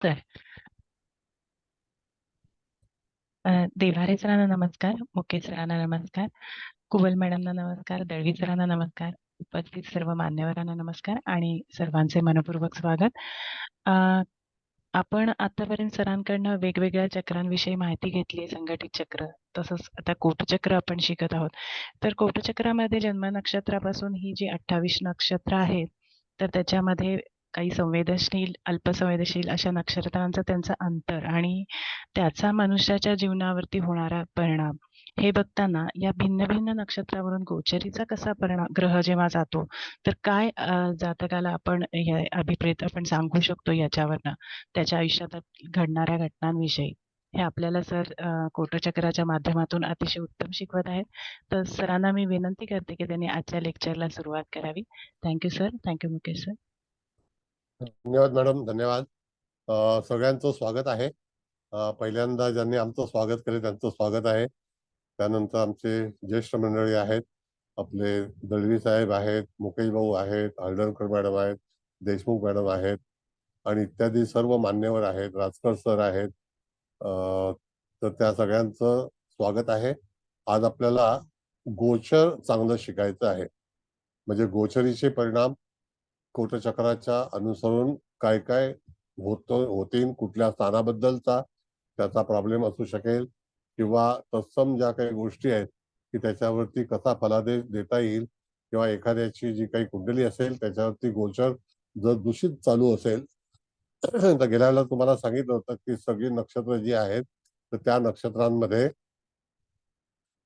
तर देव्हारे सरांना नमस्कार, मुकेश सरांना नमस्कार, कुबल मॅडमना नमस्कार, दळवी सरांना नमस्कार, उपस्थित सर्व मान्यवरांना नमस्कार आणि सर्वांचे मनपूर्वक स्वागत. अ, आपण आतापर्यंत सरांकडनं वेगवेगळ्या चक्रांविषयी माहिती घेतली, संघटित चक्र, तसंच आता कोटचक्र आपण शिकत आहोत. तर कोटचक्रामध्ये जन्म नक्षत्रापासून ही जी 28 नक्षत्र आहेत, तर त्याच्यामध्ये काही संवेदनशील, अल्पसंवेदनशील अशा नक्षत्रांचं त्यांचं अंतर आणि त्याचा मनुष्याच्या जीवनावरती होणारा परिणाम हे बघताना या भिन्न भिन्न नक्षत्रावरून गोचरीचा कसा परिणाम ग्रह जेव्हा जातो तर काय जातकाला आपण हे अभिप्रेत आपण सांगू शकतो याच्यावरनं त्याच्या आयुष्यात घडणाऱ्या घटनांविषयी हे आपल्याला सर कोटचक्राच्या माध्यमातून अतिशय उत्तम शिकवत आहेत. तर सरांना मी विनंती करते की त्यांनी आजच्या लेक्चरला सुरुवात करावी. Thank you sir. Thank you Mukesh sir. धन्यवाद मॅडम, धन्यवाद. सगळ्यांचं स्वागत आहे. पहिल्यांदा ज्यांनी आमचं स्वागत केले त्यांचं स्वागत आहे. त्यानंतर आमचे ज्येष्ठ मंडळी आहेत, आपले दळवी साहेब आहेत, मुकेश भाऊ आहेत, हळदणकर मॅडम आहेत, देशमुख मॅडम आहेत आणि इत्यादी सर्व मान्यवर आहेत, राजकर सर आहेत. तर त्या सगळ्यांचं स्वागत आहे. आज आपल्याला गोचर चांगलं शिकायचं आहे. म्हणजे गोचरीचे परिणाम कोटचक्राच्या अनुसरून काय काय होतील, कुठल्या स्थानाबद्दलचा त्याचा प्रॉब्लेम असू शकेल किंवा तत्सम ज्या काही गोष्टी आहेत की त्याच्यावरती कसा फलादेश देता येईल किंवा एखाद्याची जी काही कुंडली असेल त्याच्यावरती गोचर जर दूषित चालू असेल तर गेल्या वेळेला तुम्हाला सांगितलं होतं की सगळी नक्षत्र जी आहेत तर त्या नक्षत्रांमध्ये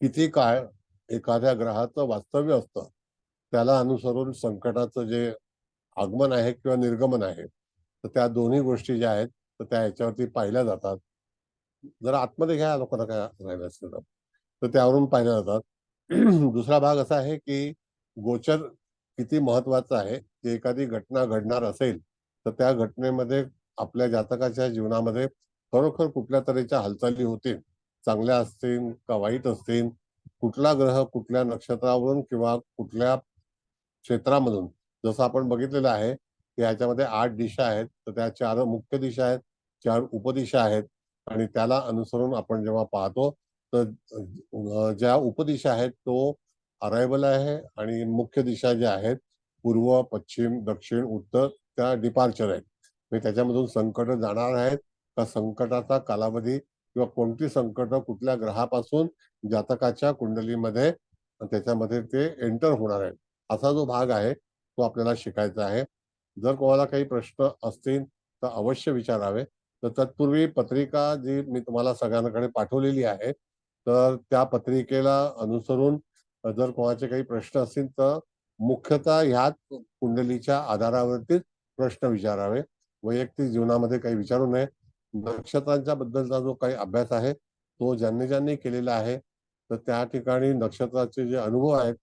किती काळ एखाद्या ग्रहाचं वास्तव्य असतं त्याला अनुसरून संकटाचं जे आगमन आहे किंवा निर्गमन आहे तर त्या दोन्ही गोष्टी ज्या आहेत तर त्या ह्याच्यावरती पाहिल्या जातात. जर आतमध्ये घ्या लोकांना काय राहिलं असेल तर त्यावरून पाहिल्या जातात. दुसरा भाग असा आहे की गोचर किती महत्वाचं आहे की एखादी घटना घडणार असेल तर त्या घटनेमध्ये आपल्या जातकाच्या जीवनामध्ये खरोखर कुठल्या तऱ्हेच्या हालचाली होतील, चांगल्या असतील का वाईट असतील, कुठला ग्रह कुठल्या नक्षत्रावरून किंवा कुठल्या क्षेत्रामधून. जसं आपण बघितलेलं आहे की ह्याच्यामध्ये 8 दिशा आहेत तर त्या 4 मुख्य दिशा आहेत, 4 उपदिशा आहेत आणि त्याला अनुसरून आपण जेव्हा पाहतो तर ज्या उपदिशा आहेत तो अरायवल आहे आणि मुख्य दिशा ज्या आहेत पूर्व, पश्चिम, दक्षिण, उत्तर त्या डिपार्चर आहेत. म्हणजे त्याच्यामधून संकट जाणार आहेत का संकटाचा कालावधी किंवा कोणती संकट कुठल्या ग्रहापासून जातकाच्या कुंडलीमध्ये त्याच्यामध्ये ते एंटर होणार आहेत असा जो भाग आहे तो आपल्याला शिकायचा आहे. जर कोणाला काही प्रश्न असतील तर अवश्य विचारावे. तर तत्पूर्वी पत्रिका जी मी तुम्हाला सगळ्यांकडे पाठवलेली आहे तर त्या पत्रिकेला अनुसरून जर कोणाचे काही प्रश्न असतील तर मुख्यतः ह्याच कुंडलीच्या आधारावरतीच प्रश्न विचारावे. वैयक्तिक जीवनामध्ये काही विचारू नये. नक्षत्रांच्या बद्दलचा जो काही अभ्यास आहे तो ज्यांनी ज्यांनी केलेला आहे तर त्या ठिकाणी नक्षत्राचे जे अनुभव आहेत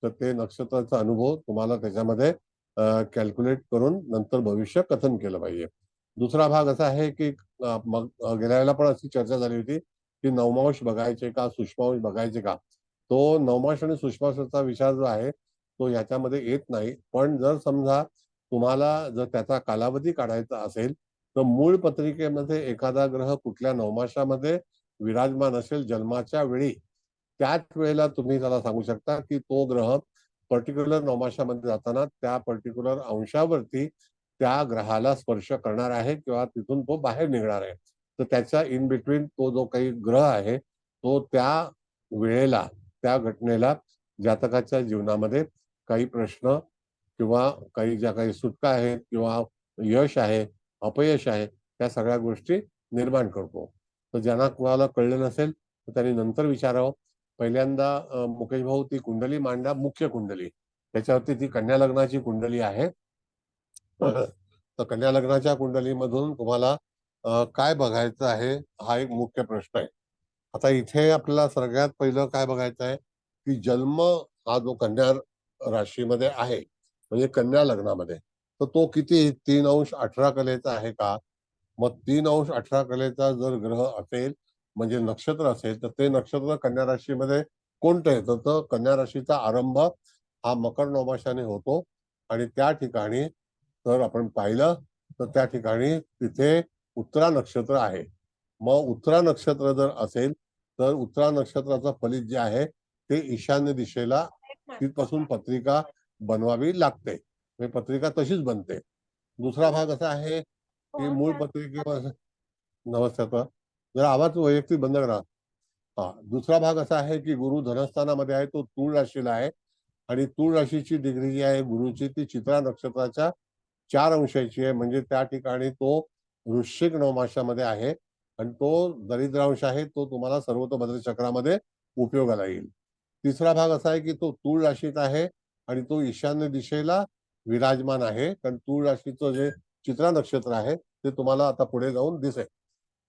तर ते नक्षत्राचा अनुभव तुम्हाला त्याच्यामध्ये कॅल्क्युलेट करून नंतर भविष्य कथन केलं पाहिजे. दुसरा भाग असा आहे की मग गेल्या वेळेला पण अशी चर्चा झाली होती की नवमांश बघायचे का सूक्ष्मांश बघायचे का. तो नवमांश आणि सूक्ष्मांशाचा विचार जो आहे तो याच्यामध्ये येत नाही. पण जर समजा तुम्हाला जर त्याचा कालावधी काढायचा असेल तर मूळ पत्रिकेमध्ये एखादा ग्रह कुठल्या नवमाशामध्ये विराजमान असेल जन्माच्या वेळी त्याच वेळेला तुम्ही त्याला सांगू शकता की तो ग्रह पर्टिक्युलर नवमाशामध्ये जाताना त्या पर्टिक्युलर अंशावरती त्या ग्रहाला स्पर्श करणार आहे किंवा तिथून तो बाहेर निघणार आहे. तर त्याच्या इन बिटवीन तो जो काही ग्रह आहे तो त्या वेळेला त्या घटनेला जातकाच्या जीवनामध्ये काही प्रश्न किंवा काही ज्या काही सुटका आहेत किंवा यश आहे, अपयश आहे त्या सगळ्या गोष्टी निर्माण करतो. तर ज्यांना कोणाला कळलं नसेल तर त्यांनी नंतर विचारावं. पहिल्यांदा मुकेश भाऊ ती कुंडली मांडा, मुख्य कुंडली त्याच्यावरती ती कन्या लग्नाची कुंडली आहे. तर कन्या लग्नाच्या कुंडलीमधून तुम्हाला काय बघायचं आहे हा एक मुख्य प्रश्न आहे. आता इथे आपल्याला सगळ्यात पहिलं काय बघायचं आहे की जन्म हा जो कन्या राशीमध्ये आहे म्हणजे कन्या लग्नामध्ये तर तो किती 3 अंश 18 कलेचा आहे का. मग 3 अंश 18 कलेचा जर ग्रह असेल म्हणजे नक्षत्र असेल तर ते नक्षत्र कन्या राशीमध्ये कोणतं येतं तर कन्या राशीचा आरंभ हा मकर नवमाशाने होतो आणि त्या ठिकाणी जर आपण पाहिलं तर त्या ठिकाणी तिथे उत्तरा नक्षत्र आहे. मग उत्तरा नक्षत्र जर असेल तर उत्तरा नक्षत्राचं फलित जे आहे ते ईशान्य दिशेला तिथपासून पत्रिका बनवावी लागते. म्हणजे पत्रिका तशीच बनते. दुसरा भाग असा आहे की मूळ पत्रिकेवर नमस्कार जरा आवाज वैयक्तिक बंद करा. हा दुसरा भाग असा आहे की गुरु धनस्थानामध्ये आहे, तो तूळ राशीला आहे आणि तूळ राशीची डिग्री जी आहे गुरुची ती चित्रा नक्षत्राच्या 4 अंशाची आहे. म्हणजे त्या ठिकाणी तो वृश्चिक नवमाशामध्ये आहे आणि तो दरिद्रांश आहे, तो तुम्हाला सर्वतोभद्र चक्रामध्ये उपयोगाला येईल. तिसरा भाग असा आहे की तो तूळ राशीत आहे आणि तो ईशान्य दिशेला विराजमान आहे, कारण तूळ राशीचं जे चित्रा नक्षत्र आहे ते तुम्हाला आता पुढे जाऊन दिसेल.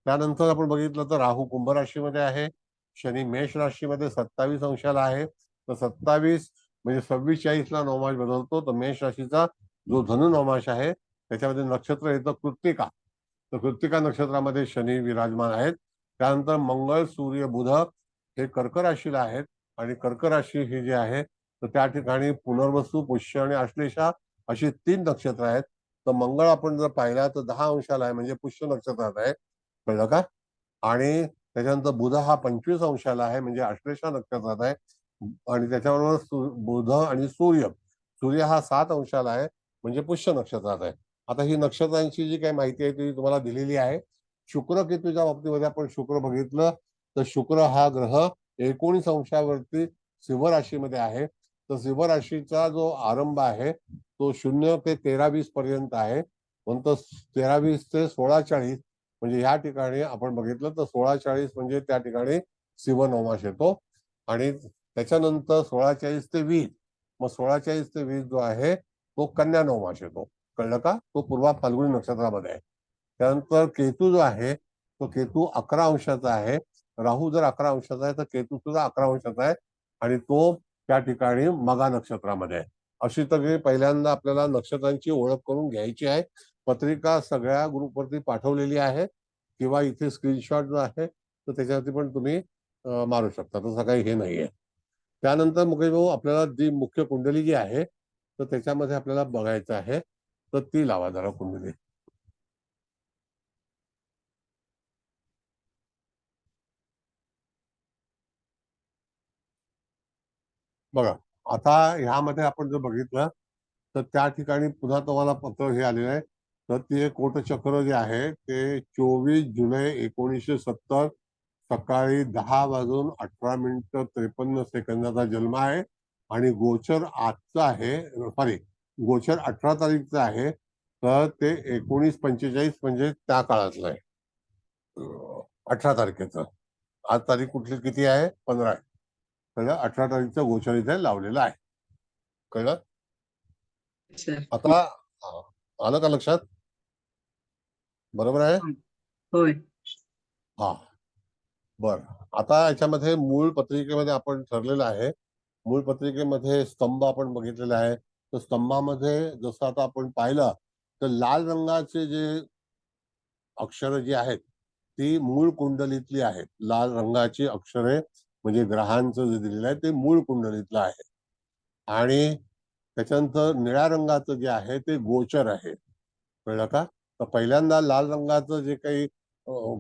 त्यानंतर आपण बघितलं तर राहू कुंभ राशीमध्ये आहे, शनी मेष राशीमध्ये 27 अंशाला आहे. तर 27 म्हणजे 26-40 ला नवमाश बदलतो. तर मेष राशीचा जो धनु नवमाश आहे त्याच्यामध्ये नक्षत्र येतं कृत्तिका. तर कृत्तिका नक्षत्रामध्ये शनी विराजमान आहेत. त्यानंतर मंगळ सूर्य बुध हे कर्क राशीला आहेत आणि कर्क राशी ही जी आहे तर त्या ठिकाणी पुनर्वसू पुष्य आणि आश्लेषा अशी 3 नक्षत्र आहेत. तर मंगळ आपण जर पाहिला तर 10 अंशाला आहे, म्हणजे पुष्य नक्षत्रात आहे. कळलं का? आणि त्याच्यानंतर बुध हा 25 अंशाला आहे, म्हणजे आश्लेषा नक्षत्रात आहे. आणि त्याच्याबरोबर बुध आणि सूर्य हा 7 अंशाला आहे, म्हणजे पुष्य नक्षत्रात आहे. आता ही नक्षत्रांची जी काही माहिती आहे ती तुम्हाला दिलेली आहे. शुक्र केतूच्या बाबतीमध्ये आपण शुक्र बघितलं तर शुक्र हा ग्रह 19 अंशावरती सिंह राशीमध्ये आहे. तर सिंह राशीचा जो आरंभ आहे तो 0 ते 13-20 पर्यंत आहे. नंतर 13-20 ते 16-40 म्हणजे या ठिकाणी आपण बघितलं तर 16-40 म्हणजे त्या ठिकाणी सिंह नवमाश येतो आणि त्याच्यानंतर 16-40 ते 20 मग 16-40 ते 20 जो आहे तो कन्या नवमाश येतो. कळलं का? तो पूर्वा फाल्गुनी नक्षत्रामध्ये आहे. त्यानंतर केतू जो आहे तो केतू 11 अंशाचा आहे. राहू जर 11 अंशाचा आहे तर केतू सुद्धा 11 अंशाचा आहे आणि तो त्या ठिकाणी मघा नक्षत्रामध्ये आहे. अशी तरी पहिल्यांदा आपल्याला नक्षत्रांची ओळख करून घ्यायची आहे. पत्रिका सगळ्या ग्रुपवरती पाठवलेली आहे किंवा इथे स्क्रीनशॉट जो आहे तर त्याच्यावरती पण तुम्ही मारू शकता. तसं काही हे नाहीये. त्यानंतर मुकेश भाऊ आपल्याला जी मुख्य कुंडली जी आहे तर त्याच्यामध्ये आपल्याला बघायचं आहे तर ती लावा जरा कुंडली. बघा आता ह्यामध्ये आपण जर बघितलं तर त्या ठिकाणी पुन्हा तुम्हाला पत्र हे आलेलं आहे. तर ते कोटचक्र जे आहे ते 24 जुलै 1970 सकाळी 10:18:53 जन्म आहे आणि गोचर आजचा आहे. सॉरी, गोचर 18 तारीखचा आहे. तर ते 19:45 म्हणजे त्या काळातलं आहे. 18 तारखेचं. आज तारीख कुठली किती आहे? 15 आहे. कळलं? 18 तारीखचं गोचर इथे लावलेलं आहे. कळलं? आता आलं का लक्षात? बरोबर आहे? होय. हा बर. आता याच्यामध्ये मूळ पत्रिकेमध्ये आपण ठरलेलं आहे. मूळ पत्रिकेमध्ये स्तंभ आपण बघितलेला आहे. तर स्तंभामध्ये जसं आता आपण पाहिलं तर लाल रंगाचे जे अक्षरं जी आहेत ती मूळ कुंडलीतली आहेत. लाल रंगाची अक्षरे म्हणजे ग्रहांचं जे दिलेलं आहे ते मूळ कुंडलीतलं आहे आणि त्याच्यानंतर निळ्या रंगाचं जे आहे ते गोचर आहे. कळलं का? तर पहिल्यांदा लाल रंगाचं जे काही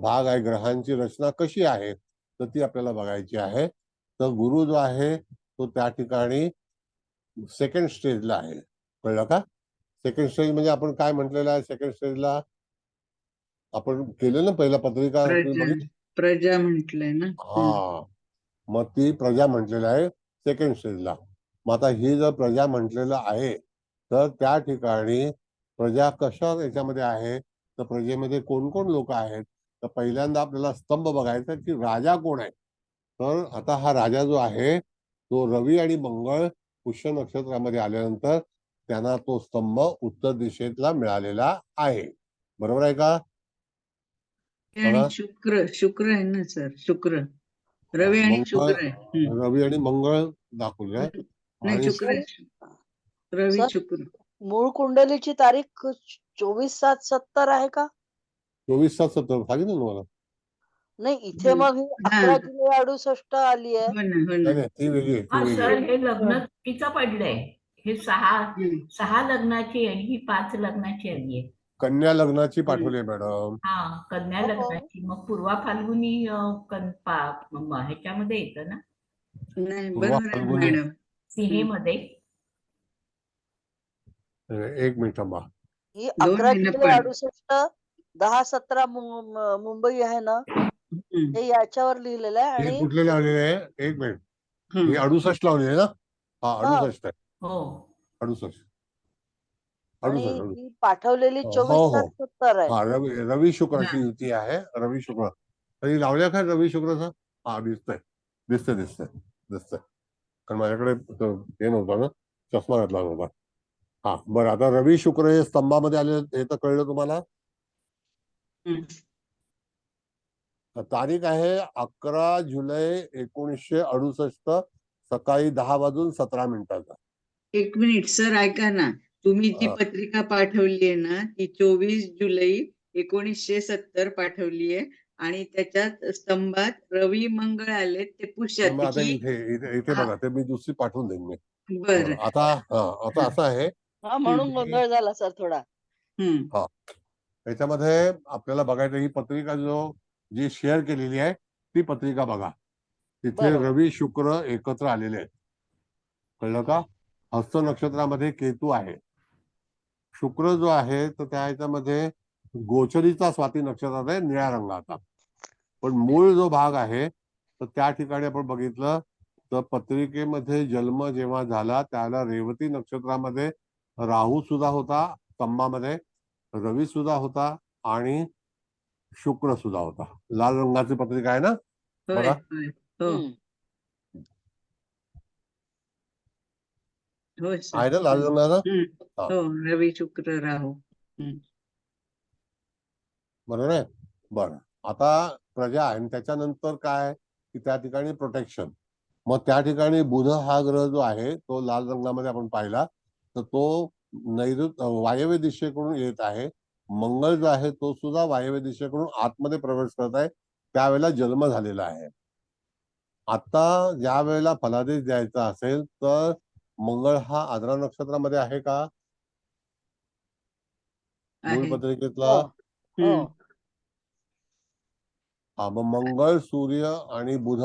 भाग आहे ग्रहांची रचना कशी आहे तर ती आपल्याला बघायची आहे. तर गुरु जो आहे तो त्या ठिकाणी सेकंड स्टेजला आहे. कळलं का? सेकंड स्टेज म्हणजे आपण काय म्हटलेलं आहे? सेकंड स्टेजला आपण केलं ना पहिला पत्रिका प्रजा म्हटलंय ना. हा मग ती प्रजा म्हटलेलं आहे सेकंड स्टेजला. मग आता ही जर प्रजा म्हटलेलं आहे तर त्या ठिकाणी प्रजा कशा याच्यामध्ये आहे तर प्रजेमध्ये कोण कोण लोक आहेत. तर पहिल्यांदा आपल्याला स्तंभ बघायचा की राजा कोण आहे. तर आता हा राजा जो आहे तो रवी आणि मंगळ पुष्य नक्षत्रामध्ये आल्यानंतर त्यांना तो स्तंभ उत्तर दिशेतला मिळालेला आहे. बरोबर आहे का? आणि शुक्र आहे ना सर. शुक्र रवी आणि मंगळ शुक्र आहे. रवी आणि मंगळ दाखवले नाही आणि शुक्र आहे. रवी शुक्र. मूळ कुंडलीची तारीख 24/7/70 आहे का? 24/7/70 सांगितलं ना तुम्हाला. नाही इथे मग 11 आली आहे. नाही ती वेगळी सर हे लग्न चुकीचं पडलंय. हे 6 लग्नाची आणि ही 5 लग्नाची आली आहे. कन्या लग्नाची पाठवली मॅडम. हा, कन्या हो. लग्नाची. मग पूर्वा फाल्गुनी ह्याच्यामध्ये येतं ना, नाही पूर्वा बरोबर आहे फाल्गुनी. मॅडम. सीमेमध्ये. एक मिनिट थांबा. ही 2 11 महिने जुलै पण. 68 10-17 मुंबई आहे ना, हम्म, हे याच्यावर लिहिलेलं आहे. हे आणि कुठले लावलेले आहे? एक मिनिट. हे हम्म. 68 लावलेले ना? हा, 68 आहे. हो. 68. आणि 68. ही पाठवलेली हो 24/7/70 आहे. हा, रवी शुक्राची हा. युती आहे. रवी शुक्र तरी लावल्या काय रवी शुक्रचा? हा, दिसतंय. कारण माझ्याकडे हे नव्हतं ना, चष्मा घातला नव्हता. हा, बरं. आता रवी शुक्र हे स्तंभामध्ये आले, हे तर कळलं तुम्हाला. हम्म. तारीख आहे 11 जुलै 1968 सकाळी 10:17 एक मिनिट सर, ऐका ना. तुम्ही जी हा. पत्रिका पाठवली आहे ना, ती 24 जुलै 1970 पाठवली आहे आणि त्याच्यात स्तंभात रवी मंगळ आले, ते पुष्यात. मग आता ही इथे हा, बघा, ते मी दुसरी पाठवून देईन मी. बर. बरं, आता असं आहे हा, म्हणून की गोंधळ झाला सर थोडा. हम्म. याच्यामध्ये आपल्याला बघायचं, ही पत्रिका जी शेअर केलेली आहे ती पत्रिका बघा. तिथे बरोबर. रवी शुक्र एकत्र आलेले आहेत. कळलं का? हस्त नक्षत्रामध्ये केतू आहे. शुक्र जो आहे तर त्या ह्याच्यामध्ये गोचरीचा स्वाती नक्षत्रात आहे, निळ्या रंगाचा. पण मूळ जो भाग आहे तर त्या ठिकाणी आपण बघितलं तर पत्रिकेमध्ये जन्म जेव्हा झाला त्याला रेवती नक्षत्रामध्ये राहू सुद्धा होता स्तंभामध्ये, रवी सुद्धा होता आणि शुक्र सुद्धा होता. लाल रंगाची पत्रिका आहे ना, होय बघा. होय. हो हम्म. हो सर. आहे ना लाल रंगाचा? हा, हो, रवी शुक्र राहू. बरोबर आहे. बरं, आता प्रजा आहे आणि त्याच्यानंतर काय की त्या ठिकाणी प्रोटेक्शन. मग त्या ठिकाणी बुध हा ग्रह जो आहे तो लाल रंगामध्ये आपण पाहिला तर तो वायव्य दिशेकडून येत आहे. मंगळ जो आहे तो सुद्धा वायव्य दिशेकडून आतमध्ये प्रवेश करत आहे. त्यावेळेला जन्म झालेला आहे. आता ज्या वेळेला फलादेश द्यायचा असेल तर मंगळ हा आद्रा नक्षत्रामध्ये आहे का मूळ आहे. पत्रिकेतला? हो. हो. हम्म. हा, मग मंगळ, सूर्य आणि बुध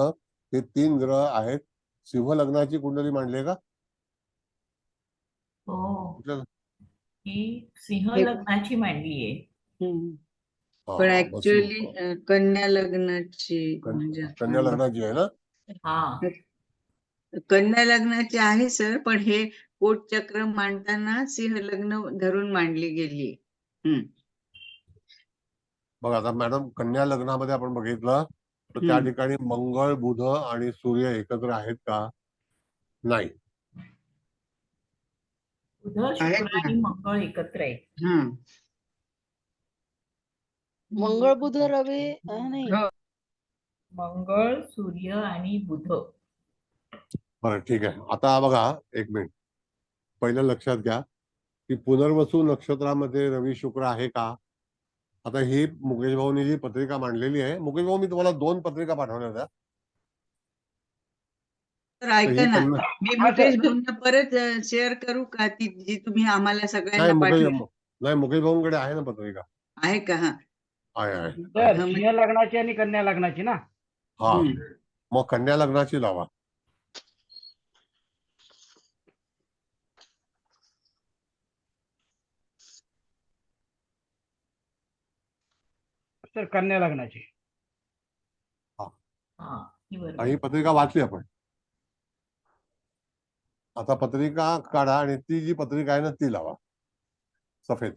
हे 3 ग्रह आहेत. सिंह लग्नाची कुंडली मांडली का? हो, कुठल्या? ही सिंह हे- लग्नाची मांडली आहे. हम्म. हा, पण मग ऍक्च्युअली कन्या लग्नाची म्हणजे कन्या लग्नाची आहे ना. हा, कन्या लग्नाची आहे सर, पण हे कोटचक्र मांडताना सिंह लग्न धरून मांडली गेली. बघा आता मॅडम, कन्या लग्नामध्ये आपण बघितलं तर त्या ठिकाणी मंगळ, बुध आणि सूर्य एकत्र आहेत का? नाही. बुध, आहेत शुक्र ना. आणि मंगळ एकत्र आहे. हा. मंगळ, बुध, रवी नाही. हो. मंगळ, सूर्य आणि बुध. बरं, ठीक आहे. आता बघा, एक मिनिट. पहिलं लक्षात घ्या की पुनर्वसू नक्षत्रामध्ये रवी शुक्र आहे का? आता ही मुकेश भाऊनी जी पत्रिका मांडलेली आहे, मुकेश भाऊ मी तुम्हाला 2 पत्रिका पाठवल्या होत्या. तर ऐका ही ना, मी मुकेश भाऊंना परत शेअर करू का ती जी तुम्ही आम्हाला सगळ्यांना पाठवली नाही, मुकेश भाऊंकडे आहे ना पत्रिका. आहे का? हा. आहे. तर हा, सिंह लग्नाची आणि कन्या लग्नाची ना. हा, मग कन्या लग्नाची लावा. तर कन्या लग्नाची. हा, ही बरोबर. आणि ही पत्रिका वाचली आपण. आता पत्रिका काढा आणि ती जी पत्रिका आहे ना ती लावा सफेद.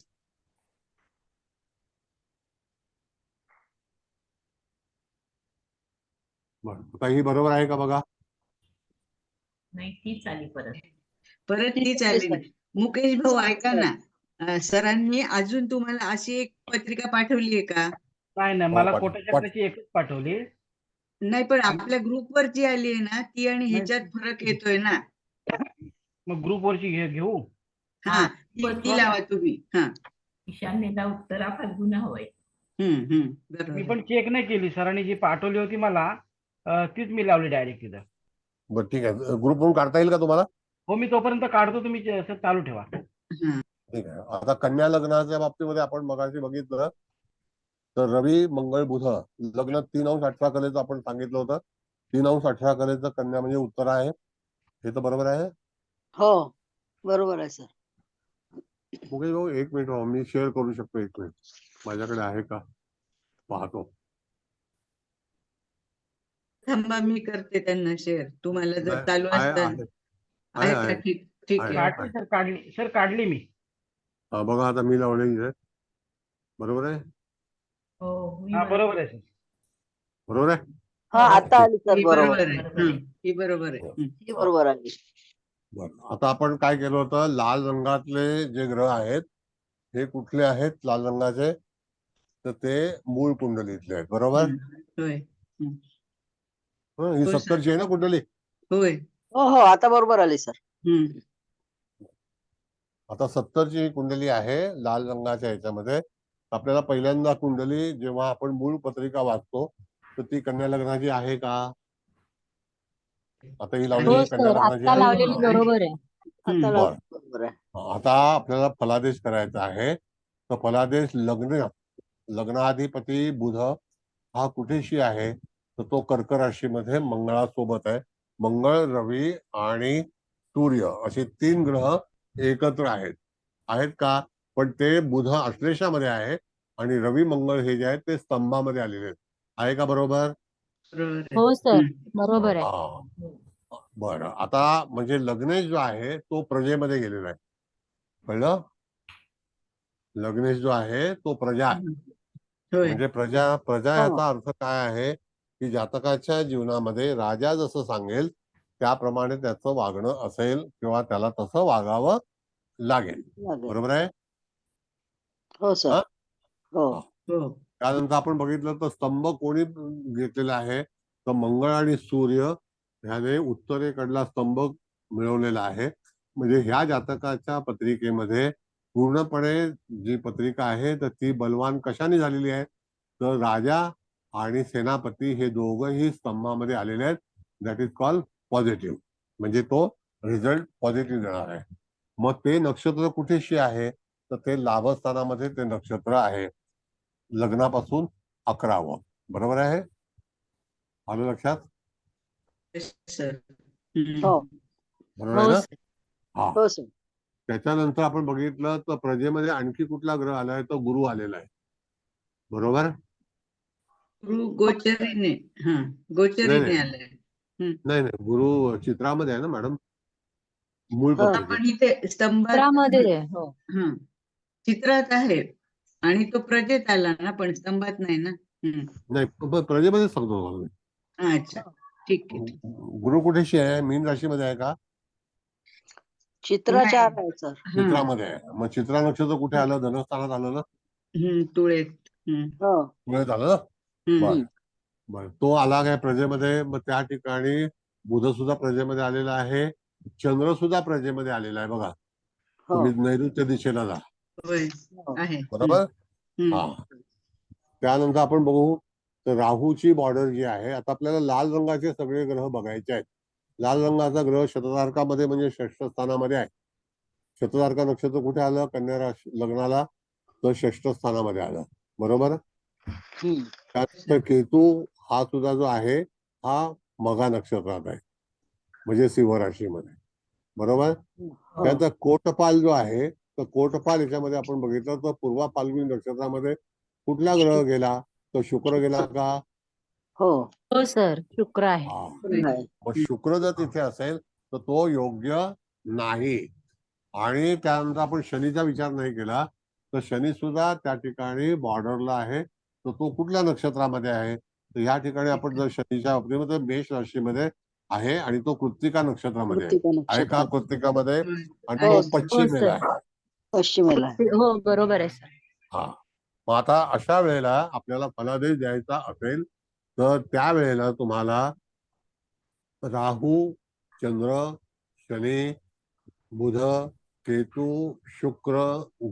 बरं, आता ही बरोबर आहे का बघा? नाही, तीच आली परत. परत तीच आली ना. मुकेश भाऊ ऐका ना, सरांनी अजून तुम्हाला अशी एक पत्रिका पाठवली आहे का? नाही नाही, हो, मला पाठव. कोटचक्राची एकच पाठवली. नाही, पण आपल्या ग्रुपवर जी आली आहे ना ती आणि ह्याच्यात फरक येतोय ना. मग ग्रुपवरची घेऊ. हा, ती लावा तुम्ही. हा. ईशान्येला उत्तरा फाल्गुना हवंय. बरोबर. मी पण चेक नाही केली, सरांनी जी पाठवली होती मला तीच मी लावली डायरेक्ट तिथं. बरं, ठीक आहे. ग्रुप म्हणून काढता येईल का तुम्हाला? हो, मी तोपर्यंत काढतो, तुम्ही चालू ठेवा. हा. ठीक आहे. आता कन्या लग्नाच्या बाबतीमध्ये आपण मगाशी बघितलं तर रवी मंगळ बुध लग्न 3 अंश 18 कलेचं आपण सांगितलं होतं. 3 अंश 18 कलेचं कन्या म्हणजे उत्तर आहे. हे तर बरोबर आहे. हो बरोबर आहे सर. मुकेश भाऊ 1 मिनिट मी शेअर करू शकतो. 1 मिनिट माझ्याकडे आहे का पाहतो. थांबा मी करते त्यांना शेअर. तुम्हाला जर चालू आहे असतं आहे आहे का? आहे ठीक ठीक आहे. आहे. काढली सर, काढली सर, काढली मी. हा बघा आता मी लावलेली आहे. बरोबर आहे. हो मी हा बरोबर आहे सर. बरोबर आहे. हा आता आली सर ही बरोबर. बरोबर आहे. बरोबर आहे. ही बरोबर आहे. ही बरोबर आली. बरं आता आपण काय केलं होतं लाल रंगातले जे ग्रह आहेत हे कुठले आहेत लाल रंगाचे तर ते मूळ कुंडलीतले आहेत. बरोबर. होय ही हो, सर. 70ची आहे ना कुंडली. होय. हो हो आता बरोबर आली सर. आता 70ची ही कुंडली आहे लाल रंगाच्या ह्याच्यामध्ये. आपल्याला पहिल्यांदा कुंडली जेव्हा आपण मूळ पत्रिका वाचतो तर ती कन्या लग्नाची आहे का? आता ही लावलेली हो कन्या सर, लग्नाची आता आहे. लावलेली बरोबर आहे. आता बरं. बरोबर आहे. आता आपल्याला फलादेश करायचा आहे. तर फलादेश लग्नाधिपती बुध हा कुठेशी आहे तर तो कर्क राशीमध्ये मंगळासोबत आहे. मंगळ रवी आणि सूर्य असे 3 ग्रह एकत्र आहेत का? पण ते बुध अश्लेषामध्ये आहे आणि रवी मंगळ हे जे आहेत ते स्तंभामध्ये आलेले आहेत. आहे का बरोबर? बरोबर आहे. हो सर, बरोबर आहे. हा बरं. आता म्हणजे लग्नेश जो आहे तो प्रजेमध्ये गेलेला आहे. कळलं? लग्नेश जो आहे तो प्रजा आहे. होय. म्हणजे प्रजा हो. याचा अर्थ काय आहे की जातकाच्या जीवनामध्ये राजा जसं सांगेल त्याप्रमाणे त्याचं वागणं असेल किंवा त्याला तसं वागावं लागेल. लागेल. बरोबर आहे. हो सर. हा? हो हो. त्यानंतर आपण बघितलं तर स्तंभ कोणी घेतलेला आहे तर मंगळ आणि सूर्य ह्याने उत्तरेकडला स्तंभ मिळवलेला आहे. म्हणजे ह्या जातकाच्या पत्रिकेमध्ये पूर्णपणे जी पत्रिका आहे तर ती बलवान कशाने झालेली आहे तर राजा आणि सेनापती हे दोघंही स्तंभामध्ये आलेले आहेत. That is called positive. म्हणजे तो रिझल्ट पॉझिटिव्ह देणार आहे. मग ते नक्षत्र कुठेशी आहे तर ते लाभस्थानामध्ये ते नक्षत्र आहे. लग्नापासून 11वं. बरोबर आहे. आलं लक्षात? सर. हो बरोबर आहे हो ना? सर. हा. हो सर. त्याच्यानंतर आपण बघितलं तर प्रजेमध्ये आणखी कुठला ग्रह आलाय तो गुरु आलेला आहे. बरोबर. गुरु गोचरीने गोचरीने आलाय. नाही गुरु चित्रामध्ये आहे ना मॅडम. मूळ हा. पत्रिकेत. आपण इथे स्तंभात चित्रामध्ये आहे. हो. चित्रात आहे आणि तो प्रजेत आला ना पण स्तंभात नाही ना. नाही प्रजेमध्येच सांगतो. अच्छा ठीक आहे. गुरु कुठेशी आहे? मीन राशीमध्ये आहे का? चित्र 4 आहे सर. चित्रामध्ये आहे. मग चित्रा नक्षत्र कुठे आलं? धनस्थानात आलं ना. तुळेत. हो मिळत आलं ना. बर बर. तो आला काय प्रजेमध्ये. मग त्या ठिकाणी बुध सुद्धा प्रजेमध्ये आलेला आहे. चंद्र सुद्धा प्रजेमध्ये आलेला आहे. बघा हो तुम्ही नैऋत्य दिशेला जा. होय हो. आहे. बरोबर. हा. त्यानंतर आपण बघू तर राहूची बॉर्डर जी आहे. आता आपल्याला लाल रंगाचे सगळे ग्रह बघायचे आहेत. लाल रंगाचा ग्रह शततारकामध्ये म्हणजे 6ष्ठ स्थानामध्ये आहे. शततारका नक्षत्र कुठे आलं? कन्या राशी लग्नाला तर 6ष्ठ स्थानामध्ये आलं. बरोबर. त्यानंतर केतू हा सुद्धा जो आहे हा मघा नक्षत्रात आहे म्हणजे सिंह राशीमध्ये. बरोबर. त्याचा कोटपाल जो आहे तर कोटपाल याच्यामध्ये आपण बघितलं तर पूर्वा फाल्गुनी नक्षत्रामध्ये कुठला ग्रह गेला तर शुक्र गेला का? हो हो सर, शुक्र आहे. मग शुक्र जर तिथे असेल तर तो योग्य नाही. आणि त्यानंतर आपण शनीचा विचार नाही केला तर शनी सुद्धा त्या ठिकाणी बॉर्डरला आहे. तर तो कुठल्या नक्षत्रामध्ये आहे तर या ठिकाणी आपण जर शनीच्या बाबतीमध्ये मेष राशीमध्ये आहे आणि तो कृत्तिका नक्षत्रामध्ये आहे का? कृत्तिकामध्ये. आणि तो पश्चिमेला आहे. पश्चिमेला. हो बरोबर आहे सर. हा. मग आता अशा वेळेला आपल्याला फलादेश द्यायचा असेल तर त्यावेळेला तुम्हाला राहू चंद्र शनी बुध केतू शुक्र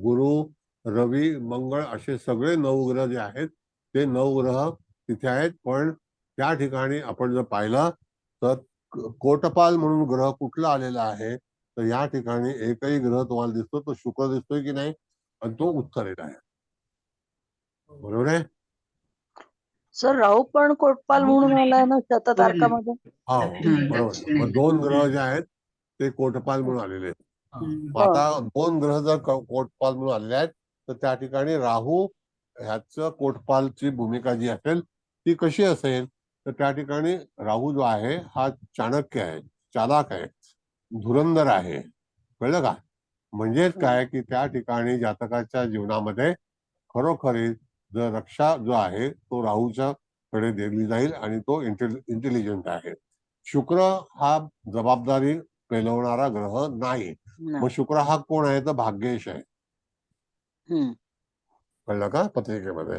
गुरु रवी मंगळ असे सगळे 9 ग्रह जे आहेत ते 9 ग्रह तिथे आहेत. पण त्या ठिकाणी आपण जर पाहिलं तर कोटपाल म्हणून ग्रह कुठला आलेला आहे तर या ठिकाणी एकही ग्रह तुम्हाला दिसतो तो शुक्र दिसतोय की नाही, आणि तो उत्तरेला आहे. बरोबर आहे. सर राहू पण कोटपाल म्हणून आलाय ना शततारकामध्ये. हो हा, बरोबर. दक्षिणेला. मग दोन ग्रह जे आहेत ते कोटपाल म्हणून आलेले आहेत. हम्म. मग आता दोन ग्रह जर कोटपाल म्हणून आलेले आहेत तर त्या ठिकाणी राहू ह्याच कोटपालची भूमिका जी असेल ती कशी असेल, तर त्या ठिकाणी राहू जो आहे हा चाणक्य आहे, चालाक आहे, धुरंधर आहे. कळलं का? म्हणजेच काय की त्या ठिकाणी जातकाच्या जीवनामध्ये खरोखरी जर रक्षा जो आहे तो राहूच्या कडे दिली जाईल आणि तो इंटेलिजंट आहे. शुक्र हा जबाबदारी पेलवणारा ग्रह नाही. मग शुक्र हा कोण आहे, तर भाग्येश आहे. हम्म. कळलं का? पत्रिकेमध्ये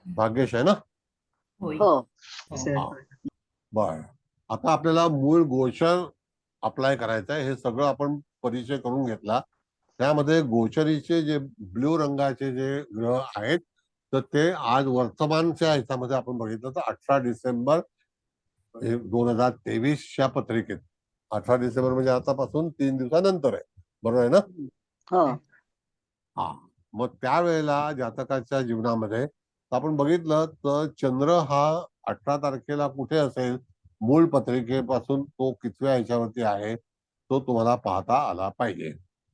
भाग्येश आहे ना. होय. हो. सर. हा. बर. आता आपल्याला मूळ गोचर अप्लाय करायचं आहे. हे सगळं आपण परिचय करून घेतला. त्यामध्ये गोचरीचे जे ब्ल्यू रंगाचे जे ग्रह आहेत तर ते आज वर्तमानच्या ह्याच्यामध्ये आपण बघितलं तर 18 डिसेंबर 2023च्या पत्रिकेत, 18 डिसेंबर म्हणजे आतापासून 3 दिवसानंतर आहे. बरोबर आहे ना? हो. हा. मग त्यावेळेला जातकाच्या जीवनामध्ये आपण बघितलं तर चंद्र हा 18 तारखेला कुठे असेल, मूळ पत्रिकेपासून तो कितव्या ह्याच्यावरती आहे तो तुम्हाला पाहता आला पाहिजे.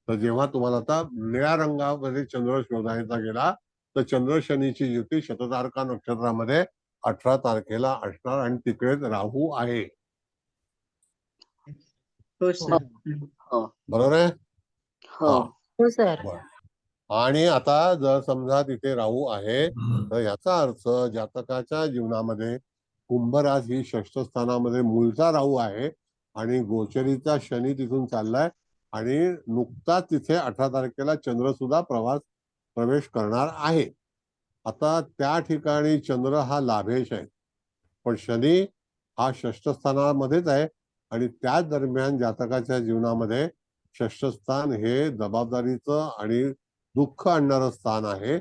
तर जेव्हा तुम्हाला आता निळ्या रंगामध्ये चंद्र शोधायचा गेला तर चंद्र शनीची युती शततारका नक्षत्रामध्ये 18 तारखेला असणार आणि तिकडेच राहू आहे. हो सर. हम्म. हो. बरोबर आहे. हो. हा. हो सर. बरं. आणि आता जर समजा तिथे राहू आहे तर याचा अर्थ जातकाच्या जीवनामध्ये कुंभ रास ही षष्ठ स्थानामध्ये मूळचा राहू आहे आणि गोचरीचा शनी तिथून चाललाय आणि नुकताच तिथे 18 तारखेला चंद्र सुद्धा प्रवेश करणार आहे. आता त्या ठिकाणी चंद्र हा लाभेश आहे, पण शनी हा षष्ठ स्थानामध्येच आहे आणि त्याच दरम्यान जातकाच्या जीवनामध्ये षष्ठ स्थान हे जबाबदारीचं आणि दुःख आणणारं स्थान आहे.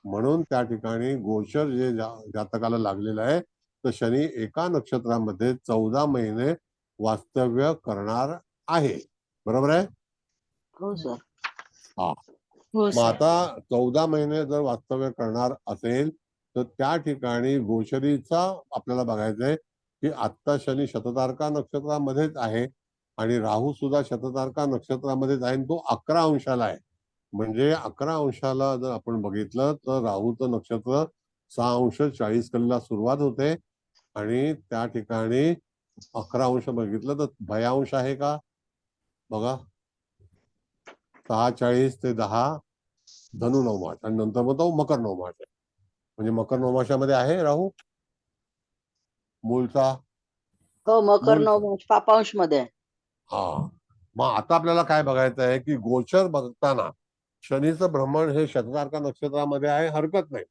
म्हणून त्या ठिकाणी गोचर जे जातकाला लागलेलं आहे तर शनी एका नक्षत्रामध्ये 14 महिने वास्तव्य करणार आहे. बरोबर आहे. हो सर. हा. हो मग सर. आता 14 महिने जर वास्तव्य करणार असेल तर त्या ठिकाणी गोचरीचा आपल्याला बघायचंय की आत्ता शनी शततारका नक्षत्रामध्येच आहे आणि राहू सुद्धा शततारका नक्षत्रामध्येच आहे. तो 11 अंशाला आहे. म्हणजे 11 अंशाला जर आपण बघितलं तर राहूचं नक्षत्र 6 अंश 40 कलीला सुरुवात होते आणि त्या ठिकाणी 11 अंश बघितलं तर भयांश आहे का बघा. 6:40 ते 10 धनु नवमास आणि नंतर मग तो मकर नवमास आहे. म्हणजे मकर नवमाशामध्ये आहे राहू मूळचा. हो मकर मूळ. नवमास पापांश मध्ये. हा. मग आता आपल्याला काय बघायचं आहे की गोचर बघताना शनीचं भ्रमण हे शततारका नक्षत्रामध्ये आहे, हरकत नाही.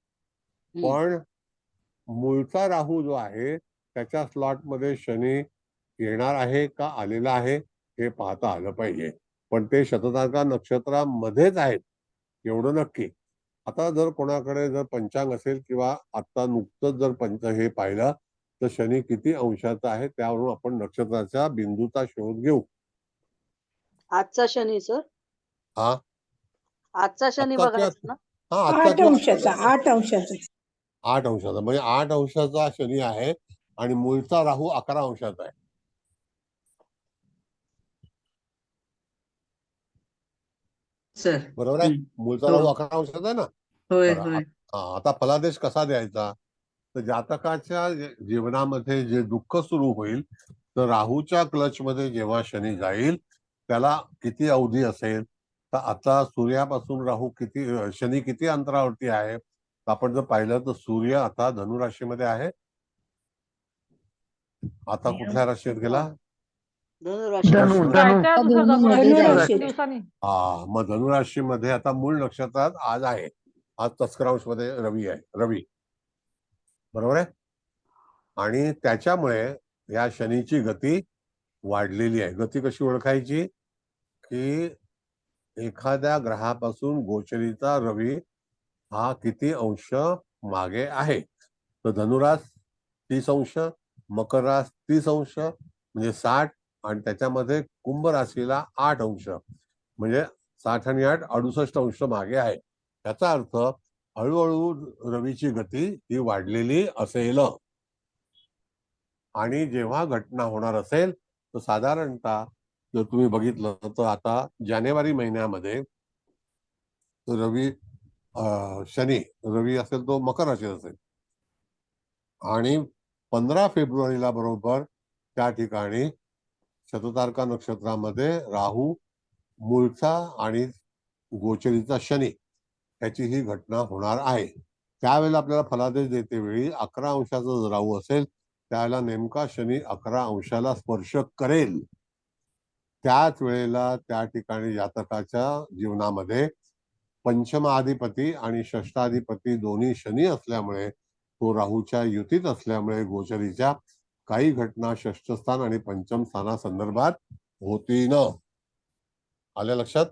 पण मूळचा राहू जो आहे त्याच्या स्लॉटमध्ये शनी येणार आहे का आलेला आहे हे पाहता आलं पाहिजे. पण ते शततारका नक्षत्रामध्येच आहेत एवढं नक्की. आता जर कोणाकडे जर पंचांग असेल किंवा आता नुकतंच जर हे पाहिलं तर शनी किती अंशाचा आहे त्यावरून आपण नक्षत्राच्या बिंदूचा शोध घेऊ. आजचा शनी सर. हा. आजचा शनी आजचा बघायचा ना. हा 8 अंशाचा 8 अंशाचा 8 अंशाचा म्हणजे 8 अंशाचा शनी आहे आणि मूळचा राहू 11 अंशाचा आहे. सर. बरोबर आहे. मूळचा राहू 11 अंशाचा आहे ना. होय बरं. होय. आता फलादेश कसा द्यायचा, तर जातकाच्या जीवनामध्ये जे दुःख सुरू होईल तर राहूच्या क्लच मध्ये जेव्हा शनी जाईल त्याला किती अवधी असेल, तर आता सूर्यापासून राहू किती शनी किती अंतरावरती आहे. आपण जर पाहिलं तर सूर्य आता धनुराशीमध्ये आहे. आता कुठल्या राशीत गेला. धनुराशी. धनुराशीत. हा. मग धनुराशीमध्ये आता मूळ नक्षत्रात आज आहे. आज तस्करांश मध्ये रवी आहे. रवी बरोबर आहे. आणि त्याच्यामुळे या शनीची गती वाढलेली आहे. गती कशी ओळखायची की एखाद्या ग्रहापासून गोचरीचा रवी हा किती अंश मागे आहे. तर धनुरास 30 अंश, मकर रास 30 अंश म्हणजे 60, आणि त्याच्यामध्ये कुंभ राशीला 8 अंश, म्हणजे 60 आणि 8 68 अंश मागे आहे. याचा अर्थ हळूहळू रवीची गती ही वाढलेली असेल. आणि जेव्हा घटना होणार असेल तर साधारणतः जर तुम्ही बघितलं तर आता जानेवारी महिन्यामध्ये रवी शनी रवी असेल तो मकर राशीत असेल आणि 15 फेब्रुवारीला बरोबर त्या ठिकाणी शततारका नक्षत्रामध्ये राहू, मूळचा आणि गोचरीचा शनी याची ही घटना होणार आहे. त्यावेळेला आपल्याला फलादेश देते वेळी 11 अंशाचा जर राहू असेल त्यावेळेला नेमका शनी 11 अंशाला स्पर्श करेल. त्याच वेळेला त्या ठिकाणी जातकाच्या जीवनामध्ये पंचमाधिपती आणि षष्ठाधिपती दोन्ही शनी असल्यामुळे तो राहूच्या युतीत असल्यामुळे गोचरीच्या काही घटना षष्ठस्थान आणि पंचम स्थानासंदर्भात होती न. आल्या लक्षात?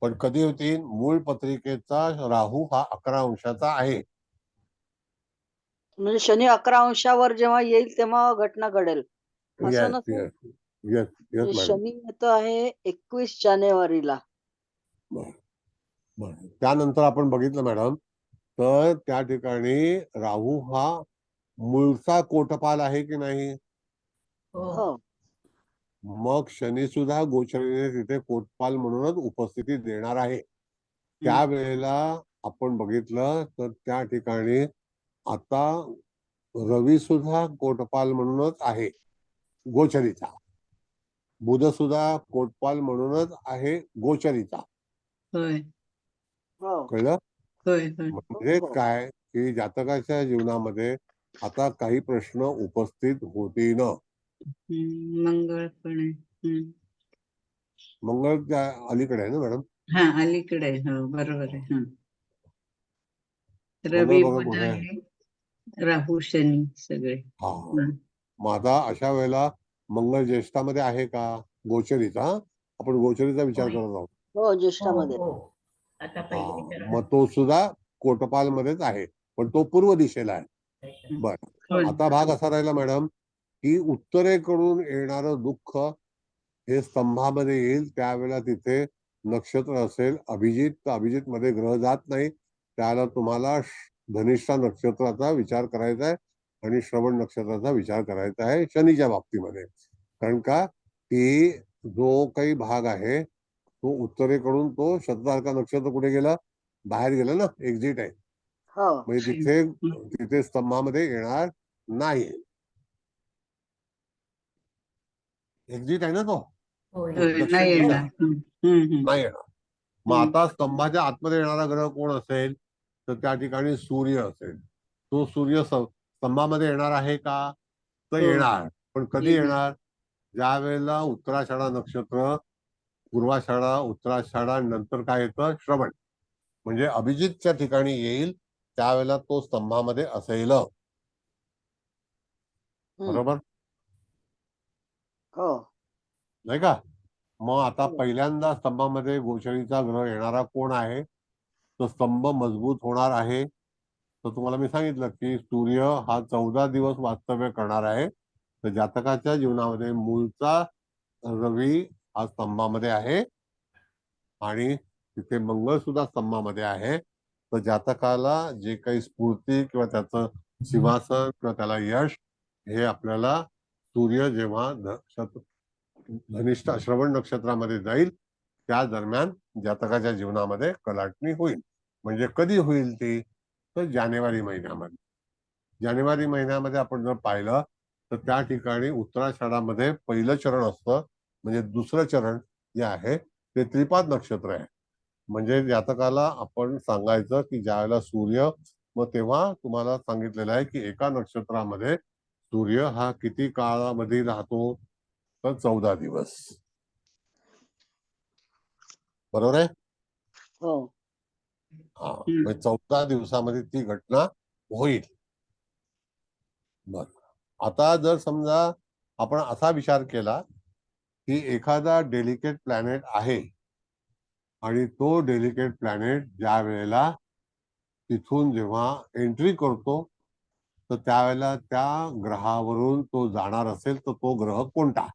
पण कधी होती? मूळ पत्रिकेचा राहू हा 11 अंशाचा आहे. म्हणजे शनी 11 अंशावर जेव्हा येईल तेव्हा घटना घडेल येस असं नसेल. येस येस येस म्हणजे मॅडम. शनी येतो आहे 21 जानेवारीला. त्यानंतर आपण बघितलं मॅडम तर त्या ठिकाणी राहू हा मूळचा कोटपाल आहे की नाही? हो. मग शनी सुद्धा गोचरीने तिथे कोटपाल म्हणूनच उपस्थिती देणार आहे. त्यावेळेला आपण बघितलं तर त्या ठिकाणी आता रवी सुद्धा कोटपाल म्हणूनच आहे गोचरीचा, बुध सुद्धा कोटपाल म्हणूनच आहे गोचरीचा. होय हो. कळलं? होय होय म्हणजे काय की जातकाच्या जीवनामध्ये आता काही प्रश्न उपस्थित होती न. मंगळ पण आहे. मंगळ त्या अलीकडे आहे ना मॅडम? हा अलीकडे आहे. हो बरोबर आहे. हा मंगळ रवी बघा बुध कुठे आहे? आहे, राहू शनी सगळे. हा. मग आता अशा वेळेला मंगळ ज्येष्ठामध्ये आहे का गोचरीचा? आपण गोचरीचा विचार करत आहोत. हो ज्येष्ठामध्ये. मग तो सुद्धा कोटपाल मध्येच आहे पण तो पूर्व दिशेला आहे. बर, आता भाग असा राहिला मॅडम की उत्तरेकडून येणारं दुःख हे स्तंभामध्ये येईल. त्यावेळेला तिथे नक्षत्र असेल अभिजित, तर अभिजित मध्ये ग्रह जात नाही. त्याला तुम्हाला धनिष्ठा नक्षत्राचा विचार करायचा आहे आणि श्रवण नक्षत्राचा विचार करायचा आहे शनीच्या बाबतीमध्ये. कारण का की जो काही भाग आहे तो उत्तरेकडून तो शततारका नक्षत्र कुठे गेलं? बाहेर गेलं ना, एक्झिट आहे. हो. म्हणजे तिथे स्तंभामध्ये येणार नाही. एक्झिट आहे ना तो नाही येणार. नाही येणार. मग आता स्तंभाच्या आतमध्ये येणारा ग्रह कोण असेल तर त्या ठिकाणी सूर्य असेल. तो सूर्य स्तंभामध्ये येणार आहे का? तर येणार. पण कधी येणार? ज्या वेळेला उत्तराषाढा नक्षत्र, पूर्वाषाढा, उत्तराषाढा नंतर काय येतं? श्रवण. म्हणजे अभिजितच्या ठिकाणी येईल त्यावेळेला तो स्तंभामध्ये असेल. बरोबर हो. नाही का? मग आता पहिल्यांदा स्तंभामध्ये गोचरीचा ग्रह येणारा कोण आहे? तो स्तंभ मजबूत होणार आहे. तर तुम्हाला मी सांगितलं की सूर्य हा 14 दिवस वास्तव्य करणार आहे. तर जातकाच्या जीवनामध्ये मूळचा रवी हा स्तंभामध्ये आहे आणि तिथे मंगळ सुद्धा स्तंभामध्ये आहे. तर जातकाला जे काही स्फूर्ती किंवा त्याचं सिंहासन किंवा त्याला यश हे आपल्याला सूर्य जेव्हा धनिष्ठा श्रवण नक्षत्रामध्ये जाईल त्या दरम्यान जातकाच्या जीवनामध्ये कलाटणी होईल. म्हणजे कधी होईल ती? तर जानेवारी महिन्यामध्ये. जानेवारी महिन्यामध्ये आपण जर पाहिलं तर त्या ठिकाणी उत्तराषाढामध्ये पहिलं चरण असतं. म्हणजे दुसरं चरण जे आहे ते त्रिपाद नक्षत्र आहे. म्हणजे जातकाला आपण सांगायचं की ज्यावेळेला सूर्य, मग तेव्हा तुम्हाला सांगितलेलं आहे की एका नक्षत्रामध्ये सूर्य हा किती काळामध्ये राहतो? तर 14 दिवस. बरोबर आहे? हो. हा, म्हणजे 14 दिवसामध्ये ती घटना होईल. बर, आता जर समजा आपण असा विचार केला की एखादा डेलिकेट प्लॅनेट आहे आणि तो डेलिकेट प्लॅनेट ज्या वेळेला तिथून जेव्हा एंट्री करतो तर त्यावेळेला त्या ग्रहावरून तो जाणार असेल तर तो ग्रह कोणता?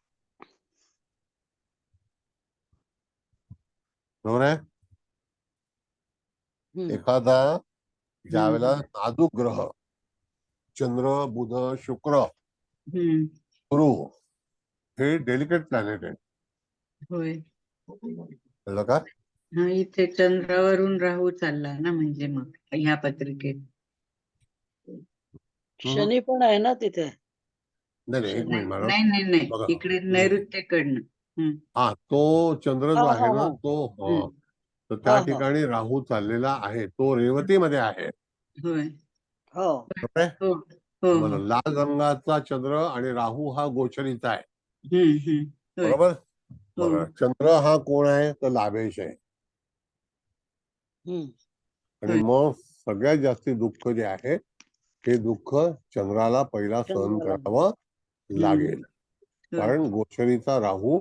बरोबर आहे. हम्म. एखादा ज्यावेळेला नाजूक ग्रह चंद्र, बुध, शुक्र, हम्म. गुरु हे डेलिकेट प्लॅनेट आहे. होय. कळलं का? हा, इथे चंद्रावरून राहू चालला ना, म्हणजे मग ह्या पत्रिकेत. शनी पण आहे ना तिथे. नाही नाही, एक नाही मिनिट मॅडम. नाही नाही, बघा. इकडे नैऋत्येकडनं. हम्म. हा, तो चंद्र जो हा, आहे हा, ना हा. तो हम्म. तर त्या हा, हा. ठिकाणी राहू चाललेला आहे. तो रेवतीमध्ये आहे. होय. हो. बरोबर आहे? हो हो मला हो. लाल रंगाचा चंद्र आणि राहू हा गोचरीचा आहे. होय. बरोबर. हो. बघा, चंद्र हा कोण आहे तर लाभेश आहे. हम्म. आणि होय. मग सगळ्यात जास्ती दुःख जे आहे ते दुःख चंद्राला पहिला सहन चंद्राला. करावं लागेल. होय. कारण गोचरीचा राहू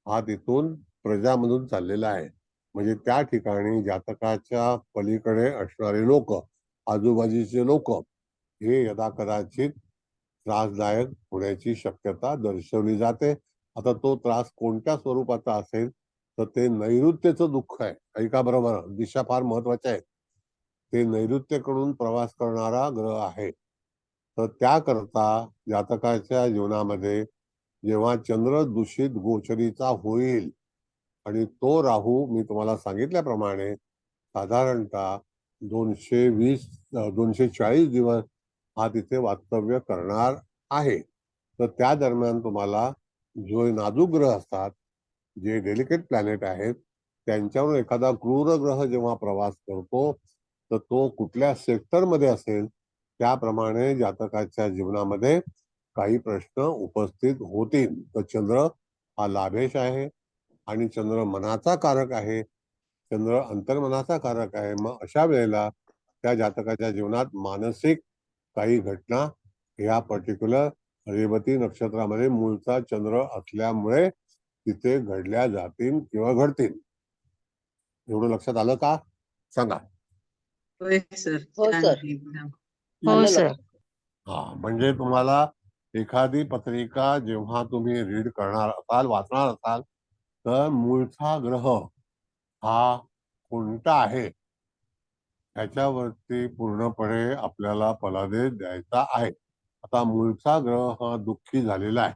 हा तिथून प्रजामधून चाललेला आहे. म्हणजे त्या ठिकाणी जातकाच्या पलीकडे असणारे लोक, आजूबाजूचे लोक हे यदाकदाचित त्रासदायक होण्याची शक्यता दर्शवली जाते. आता तो त्रास कोणत्या स्वरूपाचा असेल तर ते नैऋत्येचं दुःख आहे. ऐका बरोबर, दिशा फार महत्वाच्या आहेत. ते नैऋत्येकडून प्रवास करणारा ग्रह आहे. तर त्याकरता जातकाच्या जीवनामध्ये जेव्हा चंद्र दूषित गोचरीचा होईल आणि तो राहू मी तुम्हाला सांगितल्याप्रमाणे साधारणतः 240 दिवस हा तिथे वास्तव्य करणार आहे. तर त्या दरम्यान तुम्हाला जो नाजूक ग्रह असतात, जे डेलिकेट प्लॅनेट आहेत, त्यांच्यावर एखादा क्रूर ग्रह जेव्हा प्रवास करतो तर तो कुठल्या सेक्टरमध्ये असेल त्याप्रमाणे जातकाच्या जीवनामध्ये काही प्रश्न उपस्थित होतील. तर चंद्र हा लाभेश आहे आणि चंद्र मनाचा कारक आहे. चंद्र अंतर्मनाचा कारक आहे. मग अशा वेळेला त्या जातकाच्या जीवनात मानसिक काही घटना ह्या पर्टिक्युलर रेवती नक्षत्रामध्ये मूळचा चंद्र असल्यामुळे तिथे घडल्या जातील किंवा घडतील. एवढं लक्षात आलं का? सांगा. होय सर. हो छान सर. आहे एकदम. हो आलं सर. लक्षात. हा, म्हणजे तुम्हाला एखादी पत्रिका जेव्हा तुम्ही रीड करणार असाल, वाचणार असाल, तर मूळचा ग्रह हा कोणता आहे ह्याच्यावरती पूर्णपणे आपल्याला फलादेश द्यायचा आहे. आता मूळचा ग्रह हा दुःखी झालेला आहे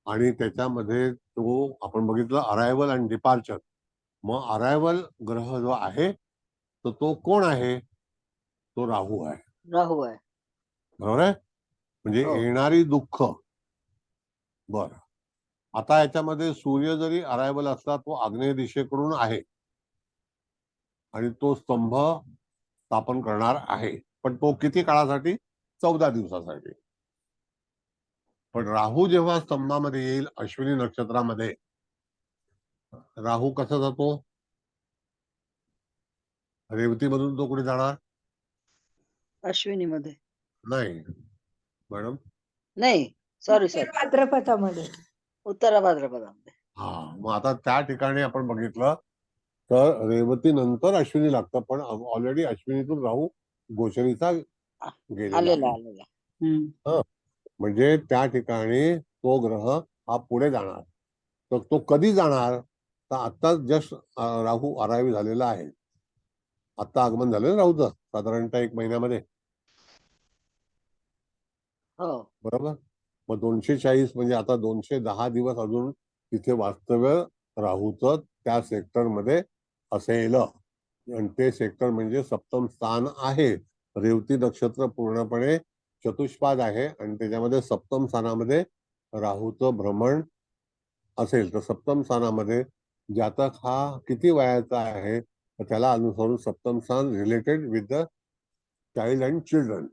आणि त्याच्यामध्ये तो आपण बघितलं अरायवल आणि डिपार्चर. मग अरायवल ग्रह जो आहे तर तो कोण आहे? तो राहू आहे. राहू आहे. बरोबर आहे. म्हणजे हो. येणारी दुःख. बर, आता याच्यामध्ये सूर्य जरी अरायवल असला तो आग्नेय दिशेकडून आहे आणि तो स्तंभ स्थापन करणार आहे. पण तो किती काळासाठी? 14 दिवसासाठी. पण राहू जेव्हा स्तंभामध्ये येईल अश्विनी नक्षत्रामध्ये, राहू कसा जातो? रेवतीमधून तो कुठे जाणार? अश्विनी मध्ये नाही मॅडम. नाही, सॉरी उत्तर सॉरी, भाद्रपदामध्ये. उत्तरा भाद्रपदामध्ये. हा, मग आता त्या ठिकाणी आपण बघितलं तर रेवती नंतर अश्विनी लागतं, पण ऑलरेडी अश्विनीतून राहू गोचरीचा गेलेला आलेला आहे. आलेला. म्हणजे त्या ठिकाणी तो ग्रह हा पुढे जाणार. तर तो कधी जाणार? तर आता जस्ट राहू अराईव्ह झालेला आहे. आता आगमन झालं राहूचं साधारणतः 1 महिन्यामध्ये. हो. बरोबर. मग 240 म्हणजे आता 210 दिवस अजून तिथे वास्तव्य राहूचं त्या सेक्टरमध्ये असेल. आणि ते सेक्टर म्हणजे सप्तम स्थान आहे. रेवती नक्षत्र पूर्णपणे चतुष्पाद आहे आणि त्याच्यामध्ये सप्तम स्थानामध्ये राहूचं भ्रमण असेल. तर सप्तम स्थानामध्ये जातक हा किती वयाचा आहे तर त्याला अनुसरून सप्तम स्थान related with the child and children.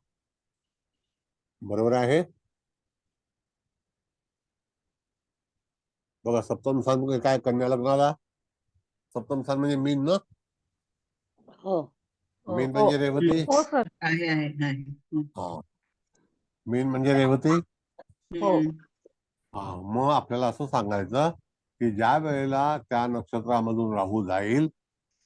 बरोबर आहे. बघा, सप्तम स्थान काय? कन्या लग्नाला सप्तम स्थान म्हणजे मीन ना. हो. मीन म्हणजे रेवती. हो सर. आहे. हा, मीन म्हणजे रेवती. हो. हा, मग आपल्याला असं सांगायचं की ज्या वेळेला त्या नक्षत्रामधून राहू जाईल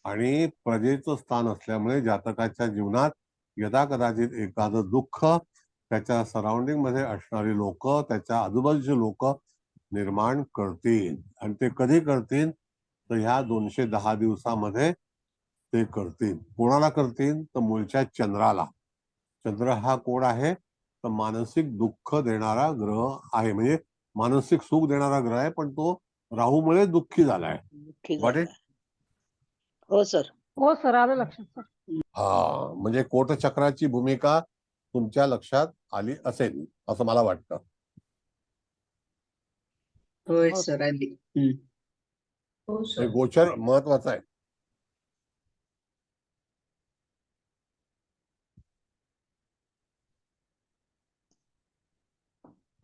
आणि प्रजेचं स्थान असल्यामुळे जातकाच्या जीवनात यदा कदाचित एखादं दुःख त्याच्या सराउंडिंग मध्ये असणारी लोक, त्याच्या आजूबाजूचे लोक निर्माण करतील. आणि ते कधी करतील तर ह्या 210 दिवसामध्ये ते करतील. कोणाला करतील तर मूळच्या चंद्राला. चंद्र हा कोण आहे तर मानसिक दुःख देणारा ग्रह आहे, म्हणजे मानसिक सुख देणारा ग्रह आहे, पण तो राहूमुळे दुःखी झालाय. ठीक Got आहे. it? हो सर. हो सर, आलं लक्षात सर. हा, म्हणजे कोटचक्राची भूमिका तुमच्या लक्षात आली असेल असं मला वाटतं. होय हो सर, आली. हो हे गोचर महत्वाचं आहे.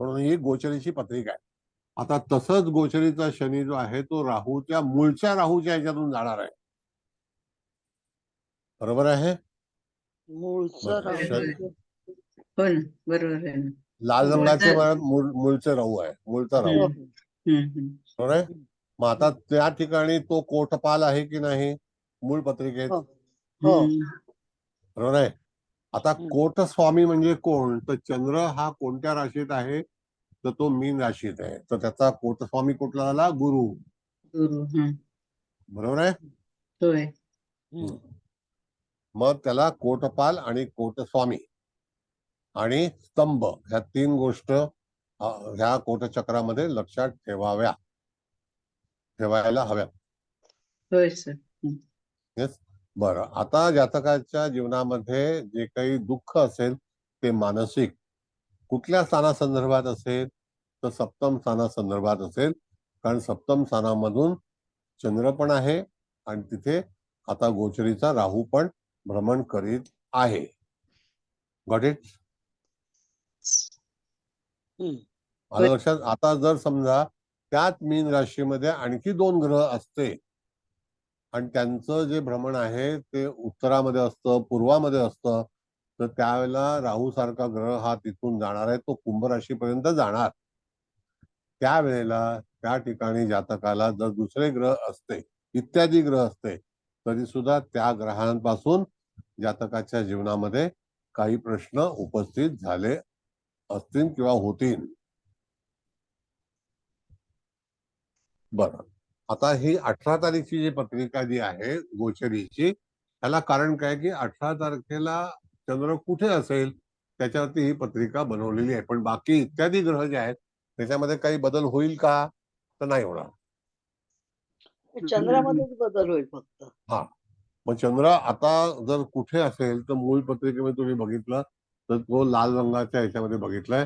म्हणून ही गोचरीची पत्रिका आहे. आता तसंच गोचरीचा शनी जो आहे तो राहूच्या मूळच्या ह्याच्यातून जाणार आहे. बरोबर आहे. मूळचं बरं. राहू. हो ना, बरोबर आहे ना. लाल रंगाचे मूळचा- मूळचे राहू आहे, मूळचा राहू. हो. बरोबर आहे. मग आता त्या ठिकाणी तो कोटपाल आहे की नाही मूळ पत्रिकेत? हो. हो. बरोबर आहे. आता कोटस्वामी म्हणजे कोण तर चंद्र हा कोणत्या राशीत आहे तर तो मीन राशीत आहे. तर त्याचा कोटस्वामी कुठला झाला? गुरु. गुरु. बरोबर आहे. होय. मग त्याला कोटपाल आणि कोटस्वामी आणि स्तंभ ह्या 3 गोष्ट ह्या कोटचक्रामध्ये लक्षात ठेवायला हव्या. होय सर. येस. बरं, आता जातकाच्या जीवनामध्ये जे काही दुःख असेल ते मानसिक कुठल्या स्थानासंदर्भात असेल तर सप्तम स्थानासंदर्भात असेल, कारण सप्तम स्थानामधून चंद्र पण आहे आणि तिथे आता गोचरीचा राहू पण भ्रमण करीत आहे. Got it? आलं लक्षात? आता जर समजा त्याच मीन राशीमध्ये आणखी 2 ग्रह असते आणि त्यांचं जे भ्रमण आहे ते उत्तरामध्ये असतं, पूर्वामध्ये असतं, तर त्यावेळेला राहू सारखा ग्रह हा तिथून जाणार आहे, तो कुंभ राशीपर्यंत जाणार. त्यावेळेला त्या ठिकाणी जातकाला जर दुसरे ग्रह असते, इत्यादी ग्रह असते, तरी सुद्धा त्या ग्रहांपासून जातकाच्या जीवनामध्ये काही प्रश्न उपस्थित झाले असतील किंवा होतील. बरं, आता ही 18 तारीखची जी पत्रिका जी आहे गोचरीची, त्याला कारण काय की 18 तारखेला चंद्र कुठे असेल त्याच्यावरती ही पत्रिका बनवलेली आहे. पण बाकी इत्यादी ग्रह जे आहेत त्याच्यामध्ये काही बदल होईल का तर नाही होणार. चंद्रामध्येच बदल होईल फक्त. हा, मग चंद्र आता जर कुठे असेल तर मूळ पत्रिकेमध्ये तुम्ही बघितलं तर तो लाल रंगाच्या ह्याच्यामध्ये बघितलाय.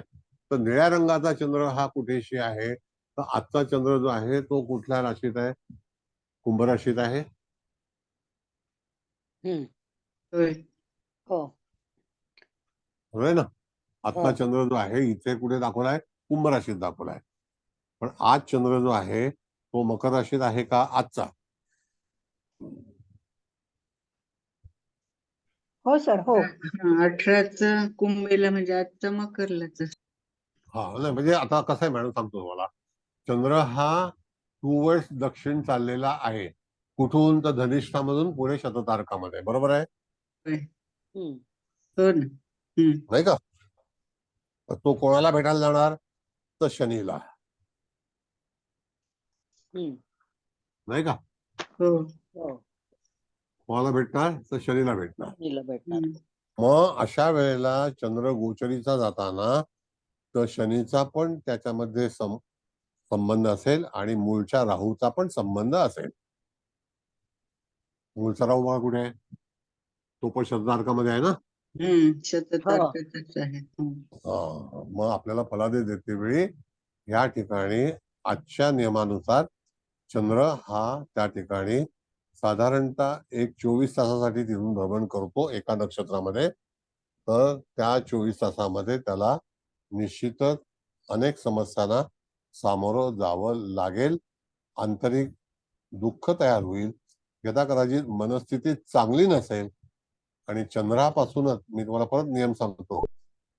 तर निळ्या रंगाचा चंद्र हा कुठेशी आहे तर आजचा चंद्र जो आहे तो कुठल्या राशीत आहे? कुंभ राशीत आहे. होय. हो. होय ना. आजचा हो. चंद्र जो आहे इथे कुठे दाखवलाय? कुंभ राशीत दाखवलाय. पण आज चंद्र जो आहे तो मकर राशीत आहे का आजचा? हो सर, हो. 18चा कुंभेला म्हणजे आजचा मकरलाच. हा, नाही म्हणजे आता कसं आहे मॅडम सांगतो तुम्हाला. चंद्र हा टूवर्ड्स दक्षिण चाललेला आहे. कुठून तर धनिष्ठामधून पुढे शततारकामध्ये. बरोबर आहे? हो ना. नाही का? तर तो कोणाला भेटायला जाणार तर शनीला. नाही का? हो. कोणाला भेटणार तर शनीला भेटणार. भेटणार. मग अशा वेळेला चंद्र गोचरीचा जाताना तर शनीचा पण त्याच्यामध्ये संबंध असेल आणि मूळच्या राहूचा पण संबंध असेल. मूळचा राहू मला कुठे आहे? तो पण शततारकामध्ये आहे ना. शततारकाच आहे. मग आपल्याला फलादेश देते वेळी या ठिकाणी आजच्या नियमानुसार चंद्र हा त्या ठिकाणी साधारणतः 24 तासासाठी तिथून भ्रमण करतो एका नक्षत्रामध्ये. तर त्या 24 तासामध्ये त्याला निश्चितच अनेक समस्यांना सामोरं जावं लागेल. आंतरिक दुःख तयार होईल. यदा कदाचित मनस्थिती चांगली नसेल आणि चंद्रापासूनच मी तुम्हाला परत नियम सांगतो,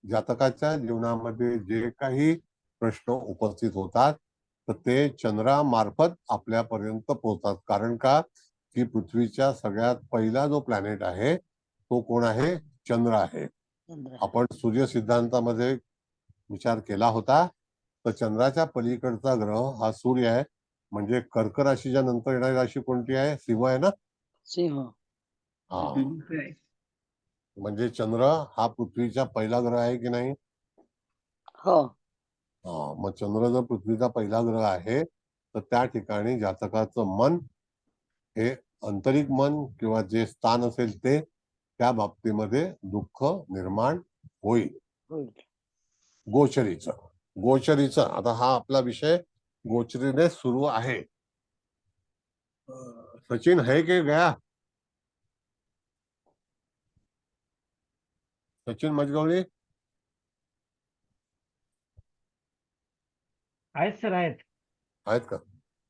जातकाच्या जीवनामध्ये जे काही प्रश्न उपस्थित होतात तर ते चंद्रामार्फत आपल्यापर्यंत पोहोचतात. कारण का की पृथ्वीच्या सगळ्यात पहिला जो प्लॅनेट आहे तो कोण आहे? चंद्र आहे. चंद्र. आपण सूर्य सिद्धांतामध्ये विचार केला होता, तर चंद्राच्या पलीकडचा ग्रह हा सूर्य आहे. म्हणजे कर्क राशीच्या नंतर येणारी राशी कोणती आहे? सिंह आहे ना. सिंह. हा, right. म्हणजे चंद्र हा पृथ्वीचा पहिला ग्रह आहे की नाही? हो. हा, मग चंद्र जर पृथ्वीचा पहिला ग्रह आहे, तर त्या ठिकाणी जातकाचं मन हे आंतरिक मन किंवा जे स्थान असेल ते, त्या बाबतीमध्ये दुःख निर्माण होईल. होईल. गोचरीचं आता हा आपला विषय गोचरीने सुरू आहे. सचिन है के गया? सचिन मजगवळी आहेत सर, आहेत. आहेत का?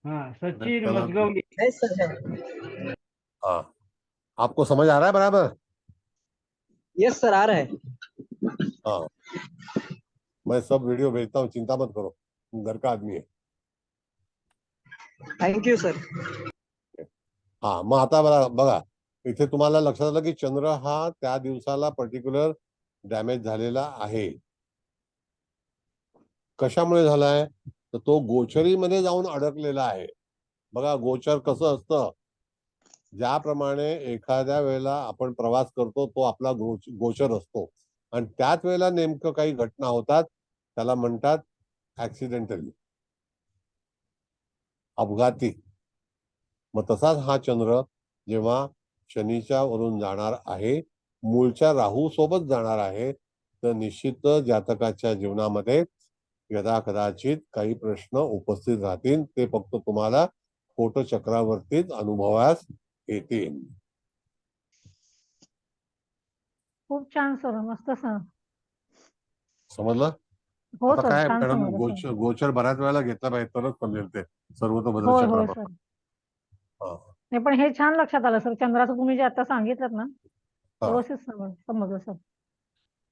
हाँ, सचिन चला. मजगवली. हाँ, आपको समझ आ रहा है बराबर? यस सर, आ रहा है. हाँ, मैं सब वीडियो भेजता हूँ, चिंता मत करो, घर का आदमी है. Thank you sir. हा, मग आता बघा, इथे तुम्हाला लक्षात आलं की चंद्र हा त्या दिवसाला पर्टिक्युलर डॅमेज झालेला आहे. कशामुळे झालाय? तर तो गोचरीमध्ये जाऊन अडकलेला आहे. बघा, गोचर कसं असतं, ज्याप्रमाणे एखाद्या वेळेला आपण प्रवास करतो तो आपला गोचर असतो, आणि त्याच वेळेला नेमकं काही घटना होतात, त्याला म्हणतात ऍक्सिडेंटली, अपघाती. मग तसाच हा चंद्र जेव्हा शनीच्या वरून जाणार आहे, मूळच्या राहू सोबत जाणार आहे, तर निश्चित जातकाच्या जीवनामध्ये यदा कदाचित काही प्रश्न उपस्थित राहतील. ते फक्त तुम्हाला कोटचक्रावरतीच अनुभवास येतील. खूप छान सर, मस्त सर. समजलं? हो आता सर, काय छान मॅडम, समजलं सर. गोचर बऱ्याच वेळेला घेतला पाहिजे, तरच समजेल ते सर्व तो बदल होय होय चक्रामध्ये. सर. हा, नाही पण हे छान लक्षात आलं सर, चंद्राचं तुम्ही जे आता सांगितलं ना, हा, व्यवस्थित समजलं सर.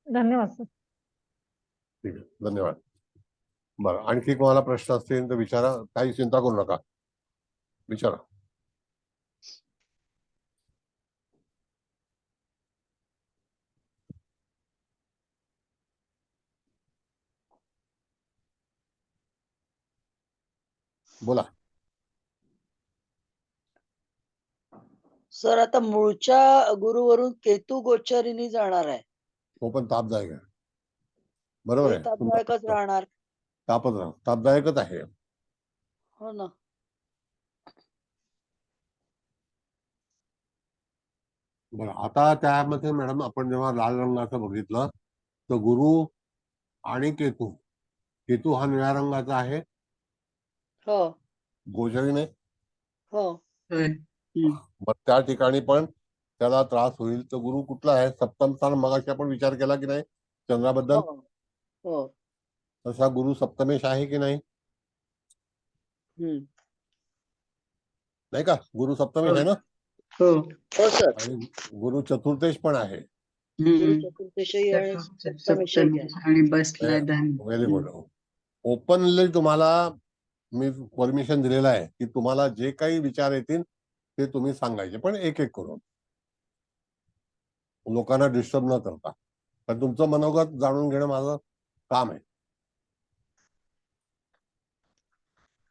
धन्यवाद सर. ठीक आहे, धन्यवाद. बरं, आणखी कोणाला प्रश्न असतील तर विचारा, काही चिंता करू नका, विचारा. बोला. सर आता मूळच्या गुरुवरून केतू गोचरीने जाणार आहे. तो पण तापदायक आहे. बरोबर ते आहे, तापदायकच राहणार. तापदायकच आहे. हो ना. बरं, आता त्यामध्ये मॅडम आपण जेव्हा लाल रंगाचं बघितलं, तर गुरु आणि केतू हा निळ्या रंगाचा आहे हो गोचरीने. हो. होय. मग त्या ठिकाणी पण त्याला त्रास होईल. तर गुरु कुठला आहे? सप्तम स्थान. मगाशी आपण विचार केला की नाही चंद्राबद्दल? हो हो. तसा गुरु सप्तमेश आहे की नाही? नाही का? गुरु सप्तमेश आहे ना? हो. हो सर. आणि गुरु चतुर्थेश पण आहे. गुरु चतुर्दशी आणि सप्तमीशी आहे. आणि बसला व्हेरी गुड. ओपनली तुम्हाला मी परमिशन दिलेलं आहे की तुम्हाला जे काही विचार येतील ते तुम्ही सांगायचे, पण एक एक करून, लोकांना डिस्टर्ब न करता. पण तुमचं मनोगत जाणून घेणं माझं काम आहे.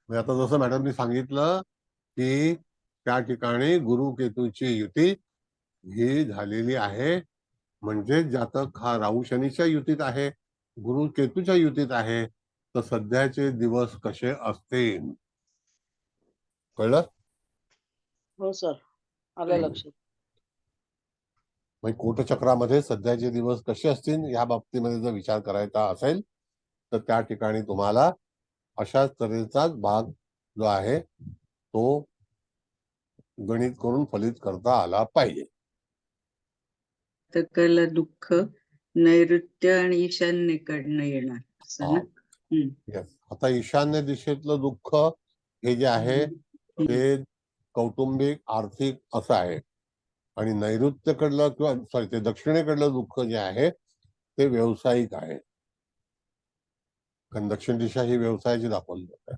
आता जसं मॅडमनी सांगितलं की त्या ठिकाणी गुरु केतूची युती ही झालेली आहे, म्हणजे जातक हा राहू शनीच्या युतीत आहे, गुरु केतूच्या युतीत आहे. तर सध्याचे दिवस कसे असतील कळलं? हो सर, आलं लक्षात. म्हणजे कोटचक्रामध्ये सध्याचे दिवस कसे असतील या बाबतीमध्ये जर विचार करायचा असेल तर त्या ठिकाणी तुम्हाला अशाच तऱ्हेचाच भाग जो आहे तो गणित करून फलित करता आला पाहिजे. जातकाला दुःख नैऋत्य आणि ईशान्येकडनं येणार असं ना? Yes. आता ईशान्य दिशेतलं दुःख हे जे आहे ते कौटुंबिक आर्थिक असं आहे, आणि नैऋत्यकडलं किंवा सॉरी ते दक्षिणेकडलं दुःख जे आहे ते व्यावसायिक आहे, कारण दक्षिण दिशा ही व्यवसायाची दाखवली जाते.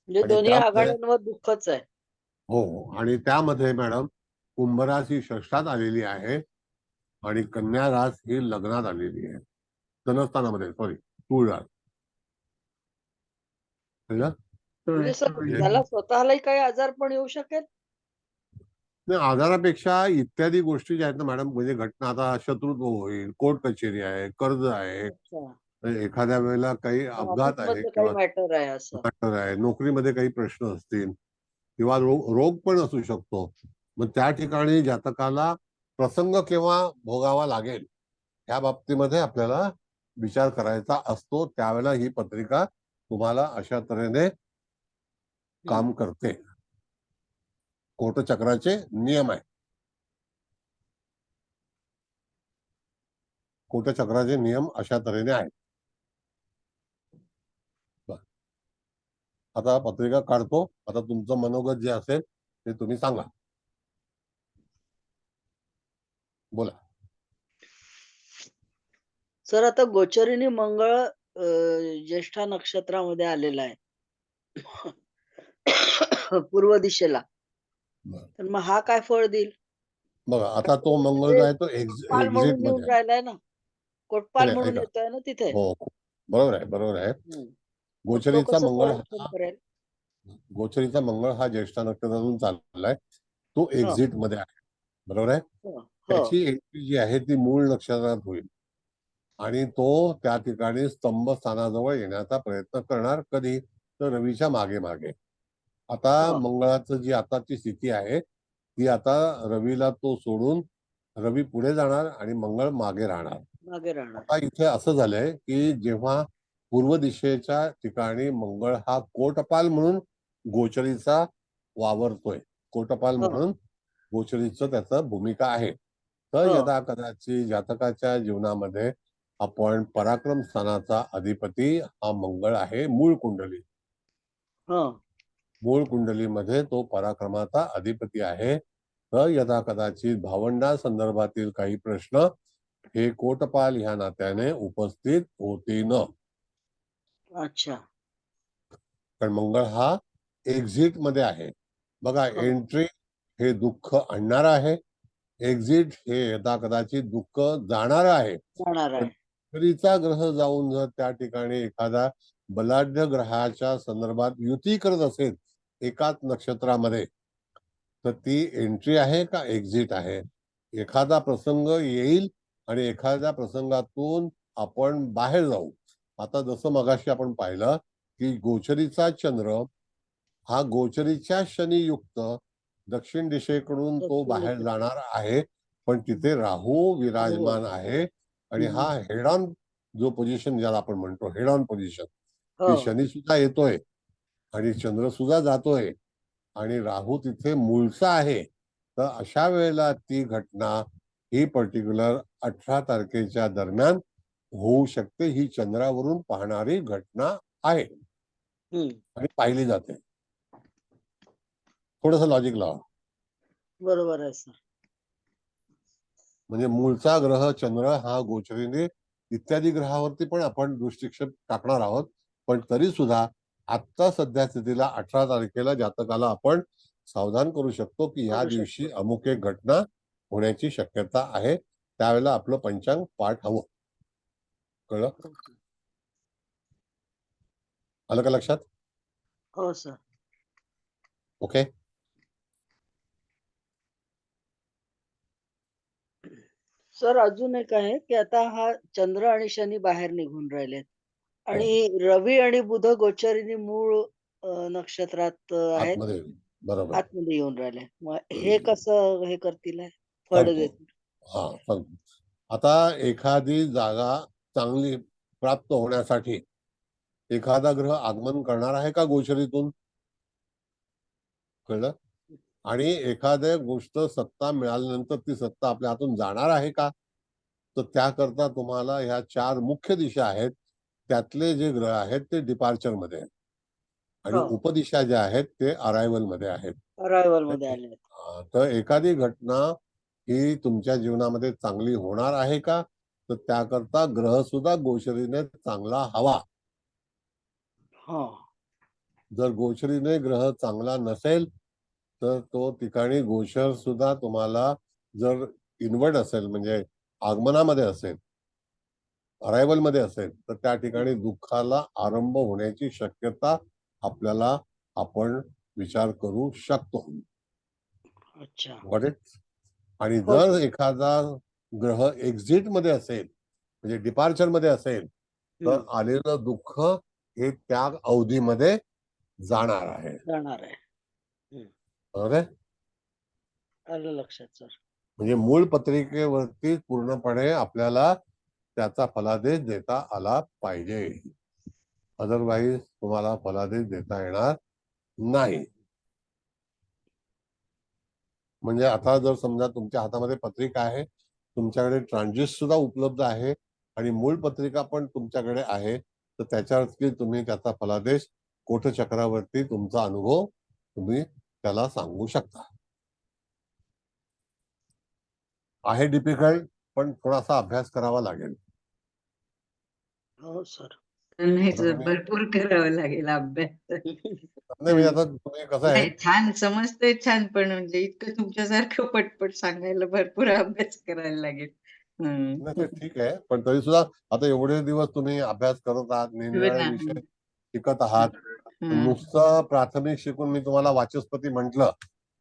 म्हणजे आणि दोन्ही त्यामध्ये आघाड्यांवर दुःखच आहे. हो, आणि त्यामध्ये मॅडम कुंभ रास ही षष्ठात आलेली आहे आणि कन्या रास ही लग्नात आलेली आहे, धनस्थानामध्ये, सॉरी, तूळ रास. कळलं? म्हणजे सर होय. त्याला स्वतःलाही काही आजार पण येऊ शकेल? नाही, आजारापेक्षा इत्यादी गोष्टी ज्या आहेत ना मॅडम, म्हणजे घटना, आता शत्रुत्व होईल, कोर्ट कचेरी आहे, कर्ज आहे, अच्छा. एखाद्या वेळेला काही अपघात आहे ऑफिसमधलं काही किंवा मॅटर आहे असं. मॅटर आहे, नोकरीमध्ये काही प्रश्न असतील किंवा रोग पण असू शकतो. मग त्या ठिकाणी जातकाला प्रसंग केव्हा भोगावा लागेल ह्या बाबतीमध्ये आपल्याला विचार करायचा असतो. त्यावेळेला ही पत्रिका तुम्हाला अशा तऱ्हेने काम करते. कोटचक्राचे नियम आहे. कोटचक्राचे नियम अशा तऱ्हेने आहेत. आता पत्रिका काढतो. आता तुमचं मनोगत जे असेल ते तुम्ही सांगा. बोला. सर आता गोचरीने मंगळ ज्येष्ठा नक्षत्रामध्ये आलेला आहे पूर्व दिशेला. बरं. तर मग हा काय फळ देईल? बघा, आता तो मंगळ जो आहे तो कोटपाल एक्झिट म्हणून मध्ये येऊन आहे. राहिलाय ना, कोटपाल नाही, म्हणून ऐका. येतोय ना तिथे. हो, बरोबर आहे, बरोबर आहे. मग तो गोचरीचा कसं मंगळ संरक्षण करेल? गोचरीचा मंगळ हा ज्येष्ठा नक्षत्रातून चाललाय, तो हो. एक्झिट मध्ये आहे, बरोबर आहे. हो. त्याची एंट्री जी आहे ती मूळ नक्षत्रात होईल आणि तो त्या ठिकाणी स्तंभ स्थानाजवळ येण्याचा प्रयत्न करणार. कधी? तर रवीच्या मागे मागे. आता हो. मंगळाचं जी आताची स्थिती आहे ती आता रवीला तो सोडून रवी पुढे जाणार आणि मंगळ मागे राहणार. मागे राहणार. आता इथे असं झालंय की जेव्हा पूर्व दिशेच्या ठिकाणी मंगळ हा कोटपाल म्हणून गोचरीचा वावरतोय, कोटपाल हो. म्हणून गोचरीचं त्याचं भूमिका आहे. तर हो. यदा कदाचित जातकाच्या जीवनामध्ये आपण पराक्रम स्थानाचा अधिपती हा मंगळ आहे. मूळ कुंडली, हो. मूळ कुंडलीमध्ये तो पराक्रमाचा अधिपती आहे. तर यदा कदाचित भावंडा संदर्भातील काही प्रश्न हे कोटपाल ह्या नात्याने उपस्थित होते न. अच्छा. कारण मंगळ हा एक्झिट मध्ये आहे. बघा, हो. एंट्री हे दुःख आणणार आहे, एक्झिट हे यदा कदाचित दुःख जाणार आहे. जाणार पण आहे. विपरीचा ग्रह जाऊन जर त्या ठिकाणी एखादा बलाढ्य ग्रहाच्या संदर्भात युती करत असेल एकाच नक्षत्रामध्ये, तर ती एंट्री आहे का एक्झिट आहे? एखादा प्रसंग येईल आणि एखाद्या प्रसंगातून आपण बाहेर जाऊ. आता जसं मगाशी आपण पाहिलं की गोचरीचा चंद्र हा गोचरीच्या शनियुक्त दक्षिण दिशेकडून तो दक्षिण बाहेर दिशेत. जाणार आहे, पण तिथे राहू विराजमान आहे आणि हा हेड ऑन जो पोझिशन ज्याला आपण म्हणतो हेड ऑन पोझिशन, हो. की शनी सुद्धा येतोय आणि चंद्र सुद्धा जातोय आणि राहू तिथे मूळचा आहे. तर अशा वेळेला ती घटना ही पर्टिक्युलर 18 तारखेच्या दरम्यान होऊ शकते. ही चंद्रावरून पाहणारी घटना आहे आणि पाहिली जाते. थोडस लॉजिक लावा. बरोबर आहे सर. म्हणजे मूळचा ग्रह चंद्र हा गोचरीने इत्यादी ग्रहावरती पण आपण दृष्टिक्षेप टाकणार आहोत. पण तरी सुद्धा आता सध्या स्थितीला 18 तारखेला जातकाला आपण सावधान करू शकतो की या करू दिवशी शकतो. अमुक एक घटना होण्याची शक्यता आहे. त्यावेळेला आपलं पंचांग पाठ हवं. कळलं? आलं का लक्षात? हो सर. ओके. सर अजून एक आहे की आता हा चंद्र आणि शनी बाहेर निघून राहिलेत आणि रवी आणि बुध गोचरीने मूळ नक्षत्रात आहेत, आतमध्ये बरोबर आतमध्ये येऊन राहिले. मग हे कसं हे करतील आहे? फळ सांगतो. देतील? हा, सांगतो. आता एखादी जागा चांगली प्राप्त होण्यासाठी एखादा ग्रह आगमन करणार आहे का गोचरीतून? कळलं? आणि एखाद्या गोष्ट सत्ता मिळाल्यानंतर ती सत्ता आपल्या हातून जाणार आहे का? तर त्याकरता तुम्हाला ह्या 4 मुख्य दिशा आहेत, त्यातले जे ग्रह आहेत ते डिपार्चर मध्ये आहेत आणि हो. उपदिशा ज्या आहेत ते अरायवल मध्ये आहेत. अरायवल मध्ये आले आहेत. तर एखादी घटना ही तुमच्या जीवनामध्ये चांगली होणार आहे का? तर त्याकरता ग्रह सुद्धा गोचरीने चांगला हवा. हो. जर गोचरीने ग्रह चांगला नसेल तर तो ठिकाणी गोचर सुद्धा तुम्हाला जर इन्वर्ट असेल म्हणजे आगमनामध्ये असेल, अरायवल मध्ये असेल, तर त्या ठिकाणी दुःखाला आरंभ होण्याची शक्यता आपल्याला आपण विचार करू शकतो. अच्छा. Got it? आणि हो जर सर. एखादा ग्रह एक्झिट मध्ये असेल म्हणजे डिपार्चर मध्ये असेल तर हम्म. आलेलं दुःख हे त्या अवधीमध्ये जाणार आहे. जाणार आहे. बरोबर आहे? आलं लक्षात सर. म्हणजे मूळ पत्रिकेवरती पूर्णपणे आपल्याला त्याचा फलादेश देता आला पाहिजे. अदरवाईज तुम्हाला फलादेश देता येणार नाही. म्हणजे आता जर समजा तुमच्या हातामध्ये पत्रिका आहे, तुमच्याकडे ट्रान्झिट सुद्धा उपलब्ध आहे आणि मूळ पत्रिका पण तुमच्याकडे आहे, तर त्याच्यावरती तुम्ही त्याचा फलादेश कोटचक्रावरती तुमचा अनुभव तुम्ही त्याला सांगू शकता. आहे डिफिकल्ट, पण थोडासा अभ्यास करावा लागेल. हो सर. नाही आता सर, तुम्ही भरपूर करावं लागेल अभ्यास. नाही म्हणजे आता तुम्ही कसं आहे, नाही, छान समजतंय छान, पण म्हणजे इतकं तुमच्यासारखं पटपट सांगायला भरपूर अभ्यास करायला लागेल. नाही ते ठीक आहे, पण तरी सुद्धा आता एवढे दिवस तुम्ही अभ्यास करत आहात, हो निरनिराळे ना. विषय शिकत आहात. हं. नुसतं प्राथमिक शिकून मी तुम्हाला वाचस्पती म्हटलं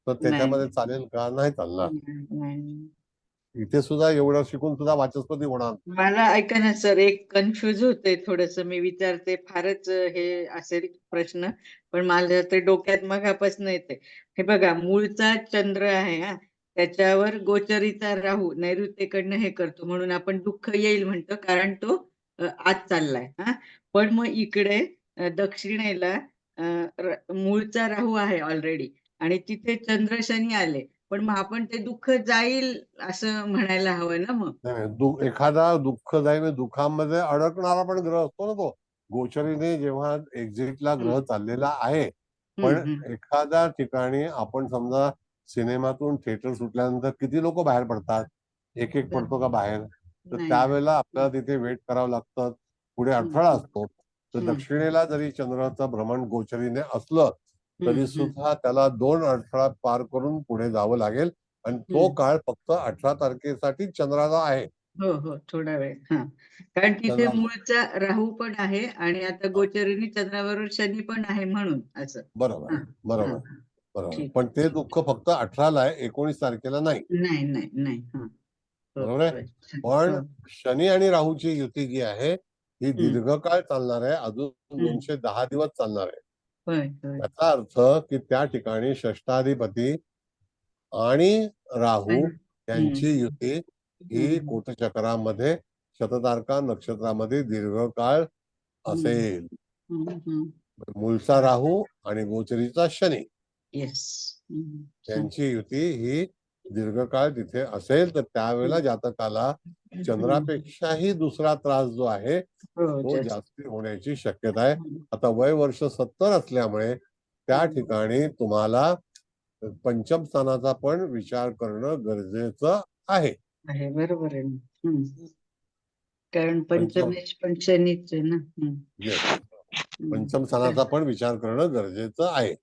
तर नाही. त्याच्यामध्ये चालेल का? नाही चालणार. नाही. इथे सुद्धा एवढं शिकून सुद्धा वाचस्पती होणार. मला ऐका ना सर, एक कन्फ्युज होते थोडस, मी विचारते फारच हे असेल प्रश्न, पण माझ्या ते डोक्यात मगापासून येते. हे बघा, मूळचा चंद्र आहे हा, त्याच्यावर गोचरीचा राहू नैऋत्येकडनं हे करतो म्हणून आपण दुःख येईल म्हणतो, कारण तो आत चाललाय हा. पण मग इकडे दक्षिणेला मूळचा राहू आहे ऑलरेडी, आणि तिथे चंद्र शनी आले, पण मग आपण ते दुःख जाईल असं म्हणायला हवं ना मग. एखादा दुःखदायी दुःखामध्ये अडकणारा पण ग्रह असतो ना तो. गोचरीने जेव्हा एक्झिटला ग्रह चाललेला आहे, पण एखाद्या ठिकाणी आपण समजा सिनेमातून थिएटर सुटल्यानंतर किती लोक बाहेर पडतात, एक एक पडतो का बाहेर? तर नाही. त्यावेळेला आपल्याला तिथे वेट करावं लागतं. पुढे अडथळा असतो. तर हम्म. दक्षिणेला जरी चंद्राचं भ्रमण गोचरीने असलं तरी सुद्धा त्याला 2 अडथळा पार करून पुढे जावं लागेल आणि तो काळ फक्त 18 तारखेसाठी चंद्राचा आहे. हो, थोडा वेळ. हा, कारण तिथे चंद्रा मूळचा राहू पण आहे आणि आता गोचरीने चंद्राबरोबर शनी पण आहे म्हणून असं. बरोबर हा, बरोबर हा, बरोबर. ठीक. पण ते दुःख फक्त 18ला आहे, 19 तारखेला नाही. नाही. हा. बरोबर आहे. पण शनी आणि राहूची युती जी आहे ही दीर्घकाळ चालणार आहे, अजून 210 दिवस चालणार आहे. याचा अर्थ की त्या ठिकाणी षष्ठाधिपती आणि राहू यांची युती ही कोटचक्रामध्ये शततारका नक्षत्रामध्ये दीर्घकाळ असेल. मूळचा राहू आणि गोचरीचा शनी यांची युती ही दीर्घकाळ तिथे असेल, तर त्यावेळेला जातकाला चंद्रापेक्षाही दुसरा त्रास जो आहे तो जास्त होण्याची शक्यता आहे. आता वय वर्ष 70 असल्यामुळे त्या ठिकाणी तुम्हाला पंचम स्थानाचा पण विचार करणं गरजेचं आहे. बरोबर आहे. कारण पंचमेश पण शनीच आहे ना. पंचम स्थानाचा पण विचार करणं गरजेचं आहे,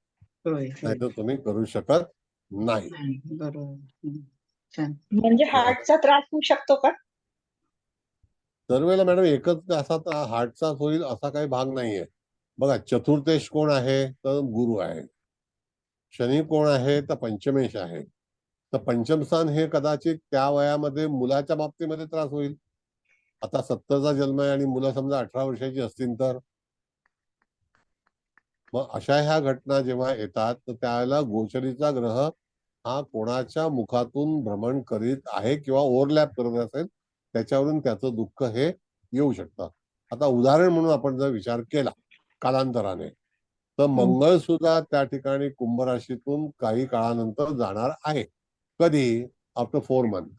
नाहीतर तुम्ही करू शकत नाही. बरोबर. म्हणजे हार्टचा त्रास होऊ शकतो का? दरवेळेला मॅडम एकच असा हार्टचा होईल असा काही भाग नाहीये. बघा, चतुर्थेश कोण आहे तर गुरु आहे, शनी कोण आहे तर पंचमेश आहे. तर पंचम स्थान हे कदाचित त्या वयामध्ये मुलाच्या बाबतीमध्ये त्रास होईल. आता 70चा जन्म आहे आणि मुलं समजा 18 वर्षाची असतील तर मग अशा ह्या घटना जेव्हा येतात तर त्यावेळेला गोचरीचा ग्रह हा कोणाच्या मुखातून भ्रमण करीत आहे किंवा ओव्हरलॅप करत असेल त्याच्यावरून त्याचं दुःख हे येऊ शकतं. आता उदाहरण म्हणून आपण जर विचार केला कालांतराने तर मंगळ सुद्धा त्या ठिकाणी कुंभ राशीतून काही काळानंतर जाणार आहे. कधी? आफ्टर 4 मंथ,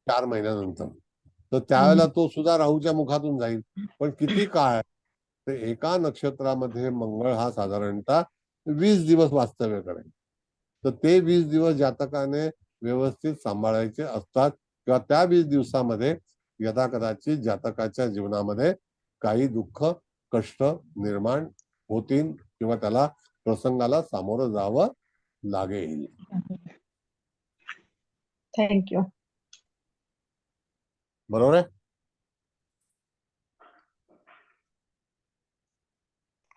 4 महिन्यानंतर. तर त्यावेळेला तो सुद्धा राहूच्या मुखातून जाईल. पण किती काळ? तर एका नक्षत्रामध्ये मंगळ हा साधारणतः 20 दिवस वास्तव्य करेल. तर ते 20 दिवस जातकाने व्यवस्थित सांभाळायचे असतात किंवा त्या 20 दिवसामध्ये यदा कदाचित जातकाच्या जीवनामध्ये काही दुःख कष्ट निर्माण होतील किंवा त्याला प्रसंगाला सामोरं जावं लागेल. थँक्यू. बरोबर आहे?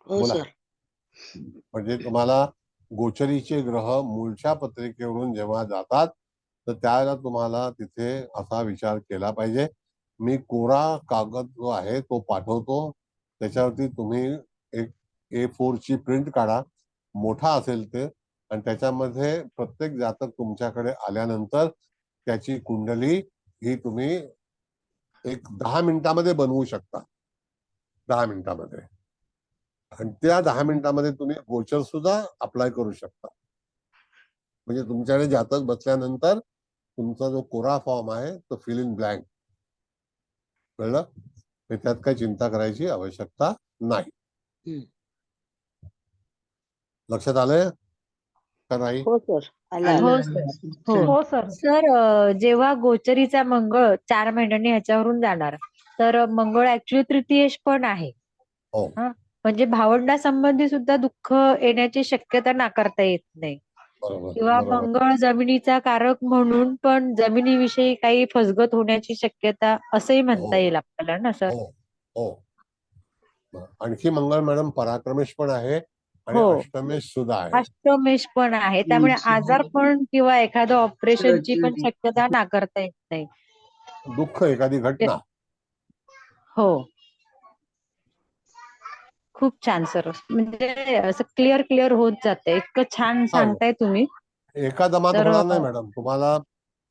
हो बोला. सर. म्हणजे तुम्हाला गोचरीचे ग्रह मूळच्या पत्रिकेवरून जेव्हा जातात तर त्यावेळेला तुम्हाला तिथे असा विचार केला पाहिजे. मी कोरा कागद जो आहे तो पाठवतो, त्याच्यावरती तुम्ही एक A4 ची प्रिंट काढा, मोठा असेल ते, आणि त्याच्यामध्ये प्रत्येक जातक तुमच्याकडे आल्यानंतर त्याची कुंडली ही तुम्ही एक 10 मिनिटामध्ये बनवू शकता. 10 मिनिटामध्ये. आणि त्या 10 मिनिटामध्ये तुम्ही गोचर सुद्धा अप्लाय करू शकता. म्हणजे तुमच्याकडे जातक बसल्यानंतर तुमचा जो कोरा फॉर्म आहे तो फिल इन ब्लँक. कळलं? त्यात काही चिंता करायची आवश्यकता नाही. हम्म. लक्षात आलंय का नाही? हो सर. आलं आलं, हो आलं. आलं. सर. छान. हो हो सर. सर, जेव्हा गोचरीचा मंगळ 4 महिन्यांनी ह्याच्यावरून जाणार, तर मंगळ ऍक्च्युली तृतीयेश पण आहे. हो. हा, म्हणजे भावंडासंबंधी सुद्धा दुःख येण्याची शक्यता नाकारता येत नाही. बरोबर किंवा बरोबर. मंगळ जमिनीचा कारक म्हणून पण जमिनीविषयी काही फसगत होण्याची शक्यता असंही म्हणता हो येईल आपल्याला ना सर? हो हो. आणखी मंगळ मॅडम पराक्रमेश पण आहे आणि हो. अष्टमेश सुद्धा आहे. अष्टमेश पण आहे, त्यामुळे आजारपण किंवा एखादं ऑपरेशनची पण सर्जरी. शक्यता नाकारता येत नाही. दुःख, एखादी घटना. हो. खूप छान सर, म्हणजे असं क्लिअर होत जाते. इतकं छान चालेल. सांगताय तुम्ही. एका दमात तर होणार नाही मॅडम. तुम्हाला हो.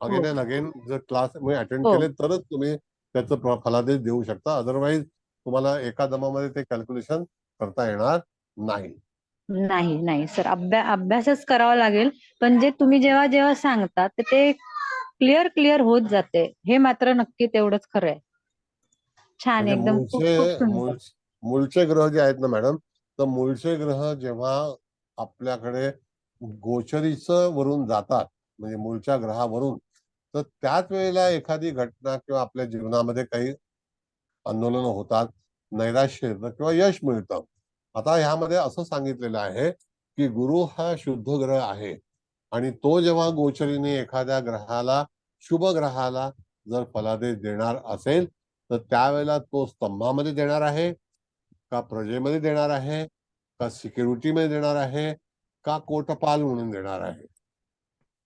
अगेन अँड अगेन जर क्लास अटेंड हो. केले तरच तुम्ही त्याचं फलादेश देऊ शकता. अदरवाईज तुम्हाला एका दमामध्ये ते कॅल्क्युलेशन करता येणार नाही. नाही सर, अभ्यासच करावा लागेल. पण जे तुम्ही जेव्हा जेव्हा सांगता तर ते क्लिअर होत जाते. हे मात्र नक्की तेवढंच खरं आहे. छान, म्हणजे एकदम खूप सुंदर. मूळचे ग्रह जे आहेत ना मॅडम, तर मूळचे ग्रह जेव्हा आपल्याकडे गोचरीचं वरून जातात, म्हणजे मूळच्या ग्रहावरून, तर त्याच वेळेला एखादी घटना किंवा आपल्या जीवनामध्ये काही आंदोलन होतात, नैराश्य येतं किंवा यश मिळतं. आता ह्यामध्ये असं सांगितलेलं आहे की गुरु हा शुद्ध ग्रह आहे आणि तो जेव्हा गोचरीने एखाद्या ग्रहाला, शुभ ग्रहाला जर फलादेश देणार असेल तर त्यावेळेला तो स्तंभामध्ये देणार आहे का प्रजेमध्ये देणार आहे का सिक्युरिटीमध्ये देणार आहे का कोटपाल म्हणून देणार आहे?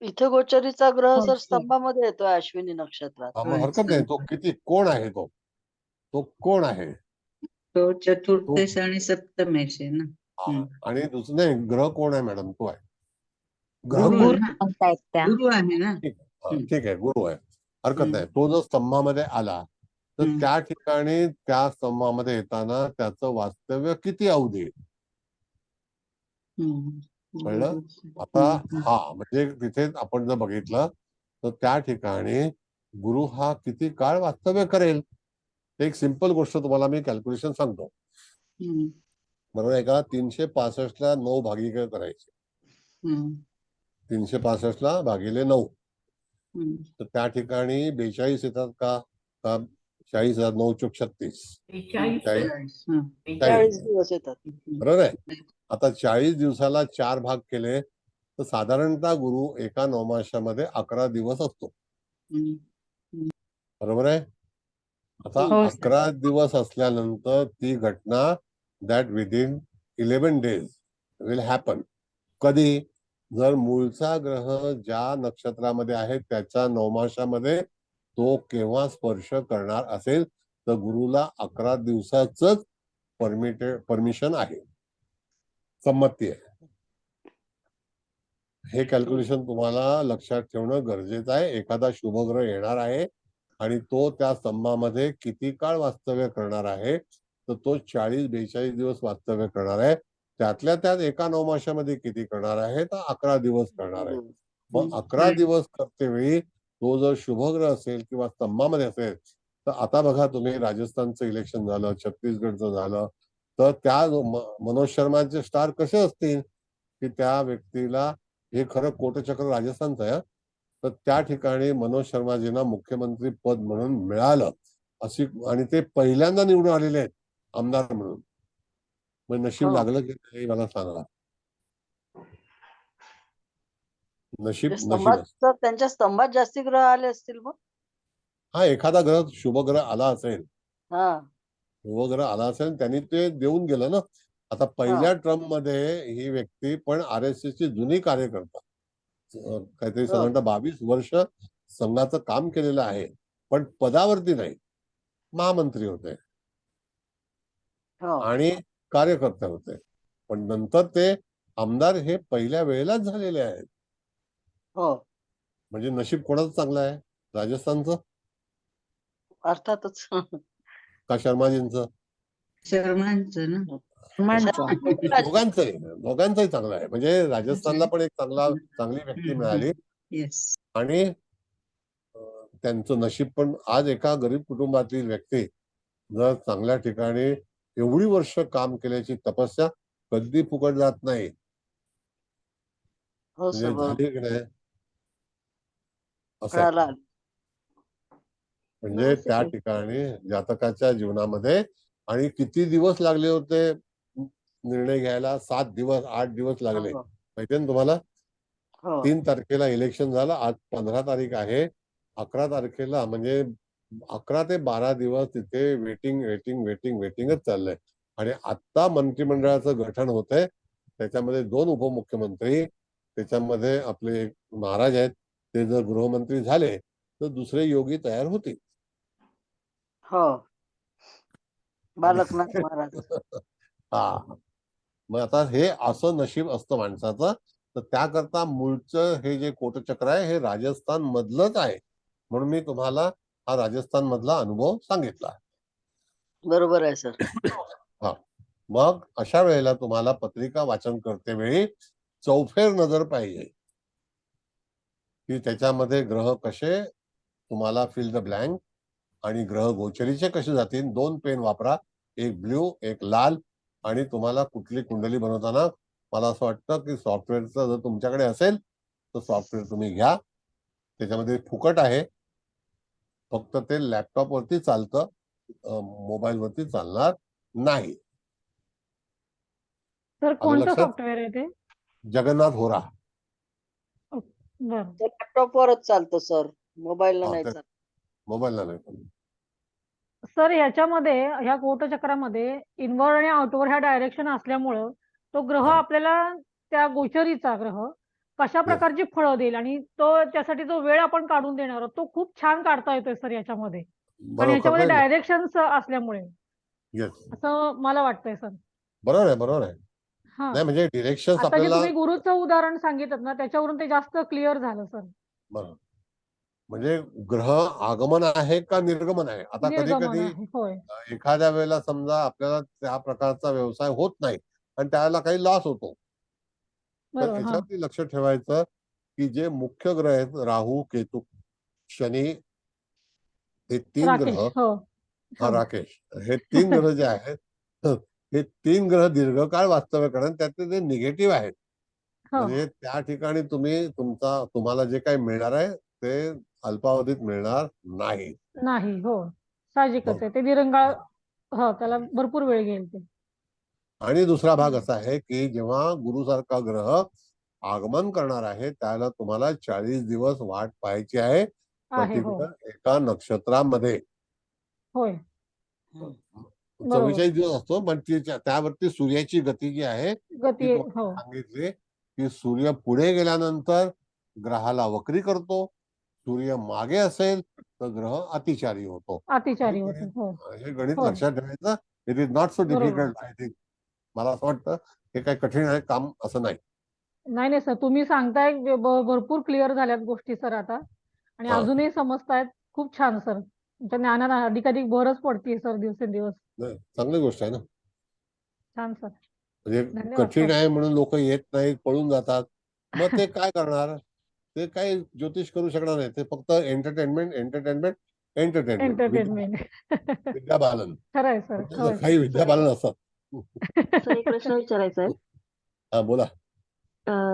इथे गोचरीचा ग्रह हो सर सर. स्तंभामध्ये येतोय अश्विनी नक्षत्रात. मग हरकत नाही. तो किती कोण आहे? तो कोण आहे? तो तो चतुर्थेश आणि सप्तमेश आहे ना. हा. आणि दुसरं नाही, ग्रह कोण आहे मॅडम? तो आहे ग्रह गुरु कोण? गुरु ना. म्हणतायत त्या. गुरु आहे ना. ठीक आहे, गुरु आहे, हरकत हम्म. नाही. तो जर स्तंभामध्ये आला तर हम्म. त्या ठिकाणी त्या स्तंभामध्ये येताना त्याचं वास्तव्य किती अवधी? हम्म. कळलं? गुरु. आता हम्म. हा म्हणजे तिथे आपण जर बघितलं तर त्या ठिकाणी गुरु हा किती काळ वास्तव्य करेल? एक सिंपल गोष्ट तुम्हाला मी कॅल्क्युलेशन सांगतो. हम्म. बरोबर आहे का? 365 ला 9 भागिले करायचे. हम्म. 365 ला भागिले 9, हम्म. तर त्या ठिकाणी 42 येतात का? 40 9 चोक 36. 40. हं. 40 दिवस येतात. बरोबर आहे. आता 40 दिवसाला 4 भाग केले तर साधारणतः गुरु एका नवमाशामध्ये 11 दिवस असतो. हम्म. बरोबर आहे. आता हो सर. 11 दिवस असल्यानंतर ती घटना that within 11 days will happen. कधी? जर मूळचा ग्रह ज्या नक्षत्रामध्ये आहे त्याच्या नवमाशामध्ये तो केव्हा स्पर्श करणार असेल तर गुरुला 11 दिवसाच परमिशन आहे, संमती आहे. हे कॅल्क्युलेशन तुम्हाला लक्षात ठेवणं गरजेचं आहे. एखादा शुभग्रह येणार आहे आणि तो त्या स्तंभामध्ये किती काळ वास्तव्य करणार आहे, तर तो 40-42 दिवस वास्तव्य करणार आहे. त्यातल्या त्यात एका नवमाशामध्ये किती करणार आहे, तर 11 दिवस करणार आहे. मग 11 दिवस करते वेळी तो जर शुभग्रह असेल किंवा स्तंभामध्ये असेल तर आता बघा तुम्ही, राजस्थानचं इलेक्शन झालं, छत्तीसगडचं झालं, तर त्या मनोज शर्माचे स्टार कसे असतील की त्या व्यक्तीला, हे खरं कोटचक्र राजस्थानचं आहे, तर त्या ठिकाणी मनोज शर्माजींना मुख्यमंत्री पद म्हणून मिळालं अशी, आणि ते पहिल्यांदा निवडून आलेले आहेत आमदार म्हणून. मग नशीब हो. लागलं की नाही मला सांगा. नशीब म्हणजे नशीब असतं. स्तंभात त्यांच्या स्तंभात जास्ती ग्रह आले असतील मग. हा एखादा ग्रह शुभग्रह आला असेल, हा शुभग्रह आला असेल, त्यांनी ते देऊन गेलं ना. आता पहिल्या ट्रम मध्ये ही व्यक्ती पण RSS ची जुनी कार्यकर्ता, काहीतरी हो. साधारणतः 22 वर्ष संघाचं काम केलेलं आहे, पण पदावरती नाही, महामंत्री होते हो आणि कार्यकर्ते होते. पण नंतर ते आमदार हे पहिल्या वेळेलाच झालेले आहेत. हो म्हणजे नशीब कोणाचं चांगलं आहे, राजस्थानचं अर्थातच. का शर्माजींचं? शर्मांचं ना. माणसं. दोघांचंही दोघांचंही चांगलं आहे. म्हणजे राजस्थानला पण एक चांगली व्यक्ती मिळाली येस. आणि त्यांचं नशीब पण. आज एका गरीब कुटुंबातील व्यक्ती जर चांगल्या ठिकाणी एवढी वर्ष काम केल्याची तपस्या कधी फुकट जात नाही. हो सर म्हणजे बरोबर. झाली की नाही असं आहे. कळालं. म्हणजे व्यवस्थित त्या आहे. ठिकाणी जातकाच्या जीवनामध्ये आणि किती दिवस लागले होते निर्णय घ्यायला? 7 दिवस 8 दिवस लागले. हो माहितीये ना तुम्हाला? हो 3 तारखेला इलेक्शन झालं, आज 15 तारीख आहे. 11 तारखेला म्हणजे 11 ते 12 दिवस तिथे वेटिंगच चाललंय. आणि आता मंत्रिमंडळाचं गठन होतंय. त्याच्यामध्ये 2 उपमुख्यमंत्री, त्याच्यामध्ये आपले एक महाराज आहेत, ते जर गृहमंत्री झाले तर दुसरे योगी तयार होतील. हो आणि बालकनाथ महाराज. हा, मग आता हे असं नशीब असतं माणसाचं. तर त्याकरता मूळचं हे जे कोटचक्र आहे हे राजस्थान मधलंच आहे, म्हणून मी तुम्हाला हा राजस्थान मधला अनुभव सांगितला. बरोबर आहे सर. हा, मग अशा वेळेला तुम्हाला पत्रिका वाचन करते वेळी चौफेर नजर पाहिजे की त्याच्यामध्ये ग्रह कसे तुम्हाला फिल द ब्लँक आणि ग्रह गोचरीचे कसे जातील. 2 पेन वापरा, एक ब्ल्यू एक लाल. आणि तुम्हाला कुठली कुंडली बनवताना मला असं वाटतं की सॉफ्टवेअरचं जर तुमच्याकडे असेल तर सॉफ्टवेअर तुम्ही घ्या. त्याच्यामध्ये फुकट आहे, फक्त ते लॅपटॉप वरती चालतं, मोबाईल वरती चालणार नाही. सर आलं कोणतं लक्षात? सॉफ्टवेअर आहे ते? जगन्नाथ होरा. बरं. ते लॅपटॉपवरच चालतं सर, मोबाईलला हा, नाही ते चालत. मोबाईलला नाही. सर ह्याच्यामध्ये ह्या कोटचक्रामध्ये इनवर्ड आणि आउटवर्ड ह्या डायरेक्शन असल्यामुळं तो ग्रह हा. आपल्याला त्या गोचरीचा ग्रह कशा प्रकारची फळं देईल आणि तो त्यासाठी जो वेळ आपण काढून देणार आहोत तो खूप छान काढता येतोय सर याच्यामध्ये. कारण बरोबर ह्याच्यामध्ये नाही. डायरेक्शन असल्यामुळे येस, असं मला वाटतंय सर. बरोबर आहे. हा नाही म्हणजे डिरेक्शन्स आता जे आपल्याला तुम्ही गुरुचं उदाहरण सांगितलं ना त्याच्यावरून ते जास्त क्लिअर झालं सर. बरोबर. म्हणजे ग्रह आगमन आहे का निर्गमन आहे. आता कधी निर्गमन कधी आहे होय. एखाद्या वेळेला समजा आपल्याला त्या प्रकारचा व्यवसाय होत नाही आणि त्याला काही लॉस होतो, तर बरोबर. हा याच्यावरती लक्ष ठेवायचं की जे मुख्य ग्रह आहेत राहू केतू शनी, हे 3 राकेश. ग्रह. हो हो राकेश, हे 3 ग्रह जे आहेत हे 3 ग्रह दीर्घकाळ वास्तव्य करतात. त्यातले ते निगेटिव्ह आहेत. हो म्हणजे त्या ठिकाणी तुम्हाला जे काही मिळणार आहे ते अल्पावधीत मिळणार नाही. नाही. हो साहजिकच आहे ते दिरंगाळ. हो त्याला भरपूर वेळ घेईल ते. आणि दुसरा भाग असा आहे की जेव्हा गुरुसारखा ग्रह आगमन करणार आहे त्याला तुम्हाला 40 दिवस वाट पाहायची आहे, आहे. हो पर्टिक्युलर एका नक्षत्रामध्ये. होय 44 बरोबर. दिवस असतो, पण त्यावरती सूर्याची गती जी आहे ती गती. तुम्हाला हो सांगितली की सूर्य पुढे गेल्यानंतर ग्रहाला वक्री करतो, सूर्य मागे असेल तर ग्रह अतिचारी होतो. अतिचारी होतो. हो हे गणित होय लक्षात ठेवायचं. इट इज नॉट सो बरोबर. Difficult I think. मला असं वाटतं हे काही कठीण आहे काम असं नाही. नाही नाही सर तुम्ही सांगताय भरपूर क्लिअर झाल्यात गोष्टी सर आता आणि हा, अजूनही समजतायत. खूप छान सर तुमच्या ज्ञानात अधिकाधिक भरच पडतीये सर दिवसेंदिवस. नाही, चांगली गोष्ट आहे ना. छान सर. म्हणजे धन्यवाद कठीण सर. आहे म्हणून लोक येत नाहीत, पळून जातात. मग ते काय करणार? ते काही ज्योतिष करू शकणार नाही. ते फक्त एंटरटेनमेंट एंटरटेनमेंट. विद्या बालन. खरंय सर. होय काही सर. विद्या बालन असतात. सर एक प्रश्न विचारायचा आहे. हा बोला.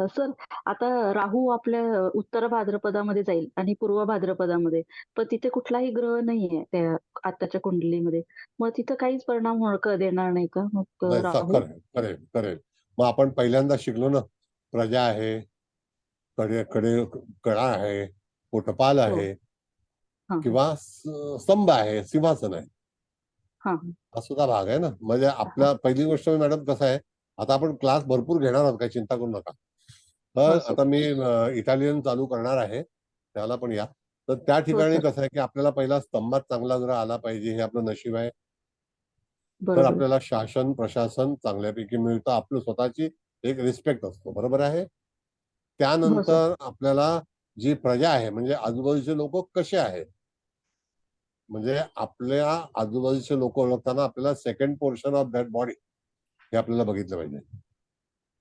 सर आता राहू आपल्या उत्तर भाद्रपदामध्ये जाईल आणि पूर्व भाद्रपदामध्ये, पण तिथे कुठलाही ग्रह नाहीये त्या आताच्या कुंडलीमध्ये. मग तिथं काहीच परिणाम देणार नाही का मग नाही राहू? करेल. मग आपण पहिल्यांदा शिकलो ना, प्रजा आहे, कडे कडे कडा आहे, पोटपाल हो. आहे हा किंवा स्तंभ आहे, सिंहासन आहे, हा हा सुद्धा भाग आहे ना. म्हणजे आपल्या पहिली गोष्ट मॅडम कसं आहे, आता आपण क्लास भरपूर घेणार आहोत, काही चिंता करू नका. तर हो सर. आता मी इटालियन चालू करणार आहे, त्याला पण या. तर त्या हो ठिकाणी सर. कसं आहे की आपल्याला पहिला स्तंभात चांगला ग्रह आला पाहिजे, हे आपलं नशीब आहे. तर बरोबर. आपल्याला शासन प्रशासन चांगल्यापैकी मिळतं, आपलं स्वतःची एक रिस्पेक्ट असतो, बरोबर आहे. हो सर. त्यानंतर आपल्याला जी प्रजा आहे, म्हणजे आजूबाजूचे लोक कसे आहेत, म्हणजे आपल्या आजूबाजूचे लोक ओळखताना आपल्याला second portion of that body हे आपल्याला बघितलं पाहिजे.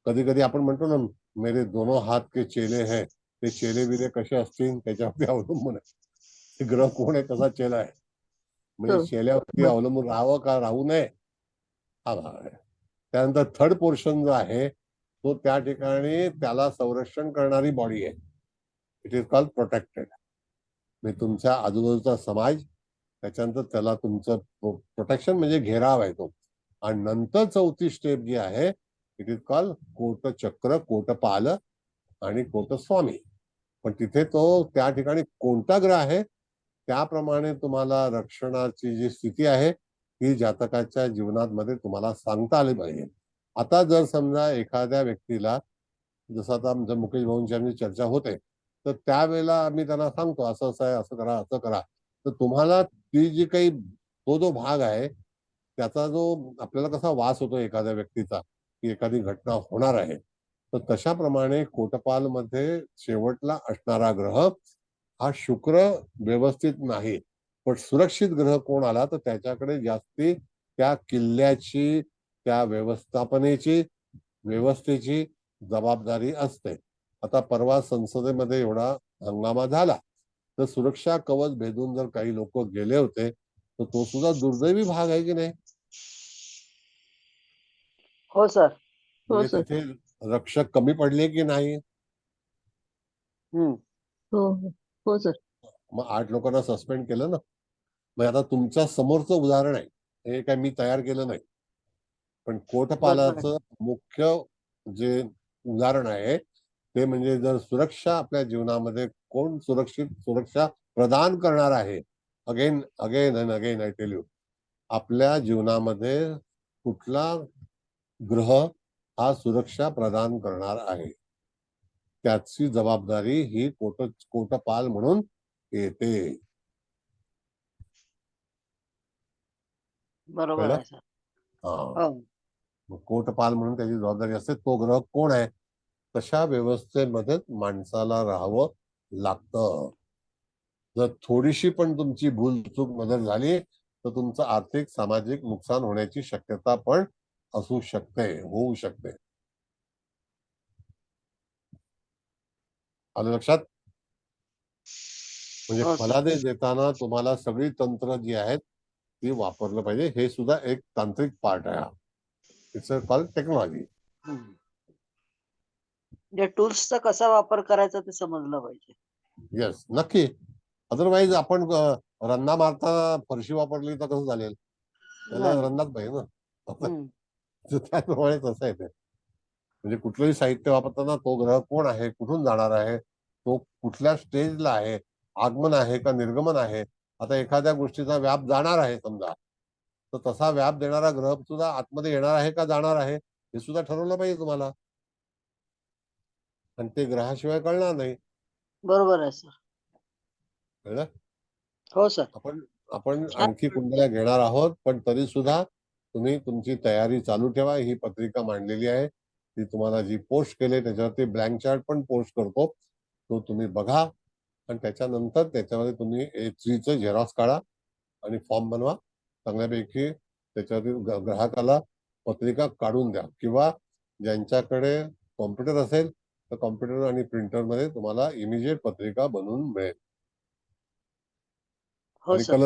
कधी कधी आपण म्हणतो ना, मेरे दोनों हात के चेले है, ते चेले बिले कसे असतील त्याच्यावरती अवलंबून आहे, ते ग्रह कोण आहे कसा चेला आहे. म्हणजे हो. चेल्यावरती अवलंबून राहावं का राहू नये, हा भाग आहे. त्यानंतर थर्ड पोर्शन जो आहे तो त्या ठिकाणी त्याला संरक्षण करणारी बॉडी आहे. It is called protected. म्हणजे तुमच्या आजूबाजूचा समाज, त्याच्यानंतर त्याला तुमचं प्रोटेक्शन म्हणजे घेराव आहे तो. आणि नंतर चौथी स्टेप जी आहे, इट इज कॉल्ड कोटचक्र, कोटपाल आणि कोटस्वामी. पण तिथे तो त्या ठिकाणी कोणता ग्रह आहे त्याप्रमाणे तुम्हाला रक्षणाची जी स्थिती आहे ही जातकाच्या जीवनामध्ये तुम्हाला सांगता आली पाहिजे. आता जर समजा एखाद्या व्यक्तीला, जसं आता आमच्या मुकेश भाऊंची चर्चा होते, तर त्यावेळेला आम्ही त्यांना सांगतो असं असं आहे, असं करा, असं करा. तर तुम्हाला ती जी काही तो जो भाग आहे त्याचा जो आपल्याला कसा वास होतो एखाद्या व्यक्तीचा, की एखादी घटना होणार आहे, तर तशाप्रमाणे कोटपाल मध्ये शेवटला असणारा ग्रह हा शुक्र व्यवस्थित नाही. पण सुरक्षित ग्रह कोण आला तर त्याच्याकडे जास्ती त्या किल्ल्याची, त्या व्यवस्थापनेची, व्यवस्थेची जबाबदारी असते. आता परवा संसदेमध्ये एवढा हंगामा झाला, तर सुरक्षा कवच भेदून जर काही लोक गेले होते, तर तो सुद्धा दुर्दैवी भाग आहे की नाही. हो सर. हो म्हणजे सर. तिथे रक्षक कमी पडले की नाही. हम्म. हो हो. हो सर. मग 8 लोकांना सस्पेंड केलं ना. मग आता तुमच्या समोरचं उदाहरण आहे, हे काय मी तयार केलं नाही. पण बरोबर आहे. कोटपालाचं मुख्य जे उदाहरण आहे ते म्हणजे जर सुरक्षा आपल्या जीवनामध्ये कोण सुरक्षा प्रदान करणार आहे, again again and again I tell you, आपल्या जीवनामध्ये कुठला ग्रह हा सुरक्षा प्रदान करणार आहे त्याची जबाबदारी ही कोटपाल म्हणून येते. बरोबर कळलं? आहे सर. हा. हो. मग कोटपाल म्हणून त्याची जबाबदारी असते. तो ग्रह कोण आहे, तशा व्यवस्थेमध्ये माणसाला राहावं लागतं. जर थोडीशी पण तुमची भूल चूक नजर झाली तर तुमचं आर्थिक सामाजिक नुकसान होण्याची शक्यता पण असू शकते, होऊ शकते. आलं लक्षात. म्हणजे हो सर. फलादेश देताना तुम्हाला सगळी तंत्र जी आहेत ती वापरलं पाहिजे. हे सुद्धा एक तांत्रिक पार्ट आहे. It's called technology. म्हणजे टूल्सचा कसा वापर करायचा ते समजलं पाहिजे. येस, नक्की. अदरवाईज आपण रंना मारताना फरशी वापरली तर कसं चालेल, त्याला नाही. रंनाच पाहिजे ना. हम्म. त्याप्रमाणे तसं आहे ते. म्हणजे कुठलंही साहित्य वापरताना तो ग्रह कोण आहे, कुठून जाणार आहे, तो कुठल्या स्टेजला आहे, आगमन आहे का निर्गमन आहे. आता एखाद्या गोष्टीचा व्याप जाणार आहे समजा, तर तसा व्याप देणारा ग्रह सुद्धा आतमध्ये येणार आहे का जाणार आहे हे सुद्धा ठरवलं पाहिजे तुम्हाला. आणि ते ग्रहाशिवाय कळणार नाही. बरोबर आहे सर. कळलं? हो सर. आपण आपण छान. आणखी कुंडल्या घेणार आहोत, पण तरी सुद्धा तुम्ही तुमची तयारी चालू ठेवा. ही पत्रिका मांडलेली आहे, ती तुम्हाला जी पोस्ट केली त्याच्यावरती ब्लँक चार्ट पण पोस्ट करतो, तो तुम्ही बघा. आणि त्याच्यानंतर त्याच्यामध्ये तुम्ही A3चं झेरॉक्स काढा आणि फॉर्म बनवा चांगल्यापैकी. त्याच्यावरती ग्राहकाला पत्रिका काढून द्या, किंवा ज्यांच्याकडे कॉम्प्युटर असेल तर कॉम्प्युटर आणि प्रिंटरमध्ये तुम्हाला इमिजिएट पत्रिका बनवून मिळेल. हो आणि सर.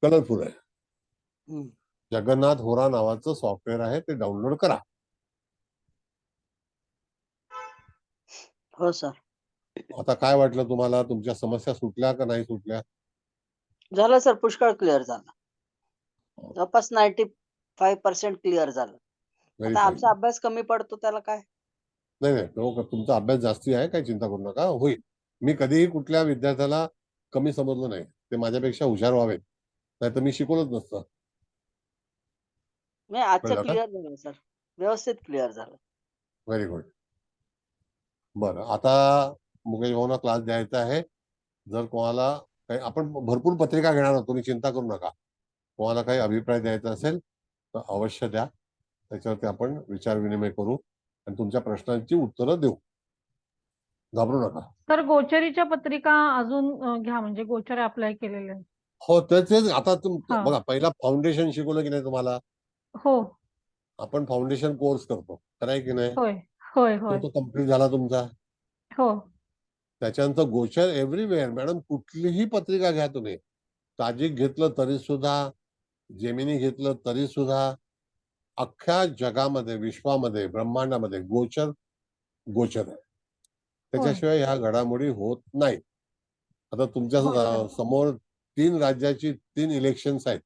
कलरफुल आहे. हम्म. जगन्नाथ होरा नावाचं सॉफ्टवेअर आहे, ते डाउनलोड करा. हो सर. आता काय वाटलं तुम्हाला, तुमच्या समस्या सुटल्या का नाही सुटल्या? झालं सर, पुष्कळ क्लिअर झालं. जवळपास 95% क्लिअर झालं. व्हेरी आता फाईन. आमचा अभ्यास कमी पडतो त्याला काय? नाही नाही, तुमचा अभ्यास जास्ती आहे, काही चिंता करू नका, होईल. मी कधीही कुठल्या विद्यार्थ्याला कमी समजलं नाही. ते माझ्यापेक्षा हुशार व्हावेत, नाही तर मी शिकवलंच नसतं. नाही, आजचं कळलं का? क्लिअर झालं सर, व्यवस्थित क्लिअर झालं. Very good. बरं, आता मुकेश भाऊना क्लास द्यायचा आहे. जर कोणाला काही, आपण भरपूर पत्रिका घेणार आहोत, तुम्ही चिंता करू नका. कोणाला काही अभिप्राय द्यायचा असेल तर अवश्य द्या. त्याच्यावरती आपण विचार विनिमय करू आणि तुमच्या प्रश्नांची उत्तरं देऊ. घाबरू नका. तर गोचरीच्या पत्रिका अजून घ्या, म्हणजे गोचर अप्लाय केलेले आहेत. हो, तेच आता हा. बघा, पहिला फाउंडेशन शिकवलं की नाही तुम्हाला? हो, आपण फाउंडेशन कोर्स करतो, कराय की नाही? होय, होय, होय, तो कम्प्लीट झाला तुमचा. हो, त्याच्यानंतर गोचर एव्हरीवेअर. मॅडम, कुठलीही पत्रिका घ्या तुम्ही, ताजिक घेतलं तरी सुद्धा, जेमिनी घेतलं तरी सुद्धा, अख्ख्या जगामध्ये, विश्वामध्ये, ब्रह्मांडामध्ये गोचर गोचर आहे. त्याच्याशिवाय ह्या घडामोडी होत नाही. आता तुमच्या होय, सर. समोर 3 राज्याची 3 इलेक्शन्स आहेत.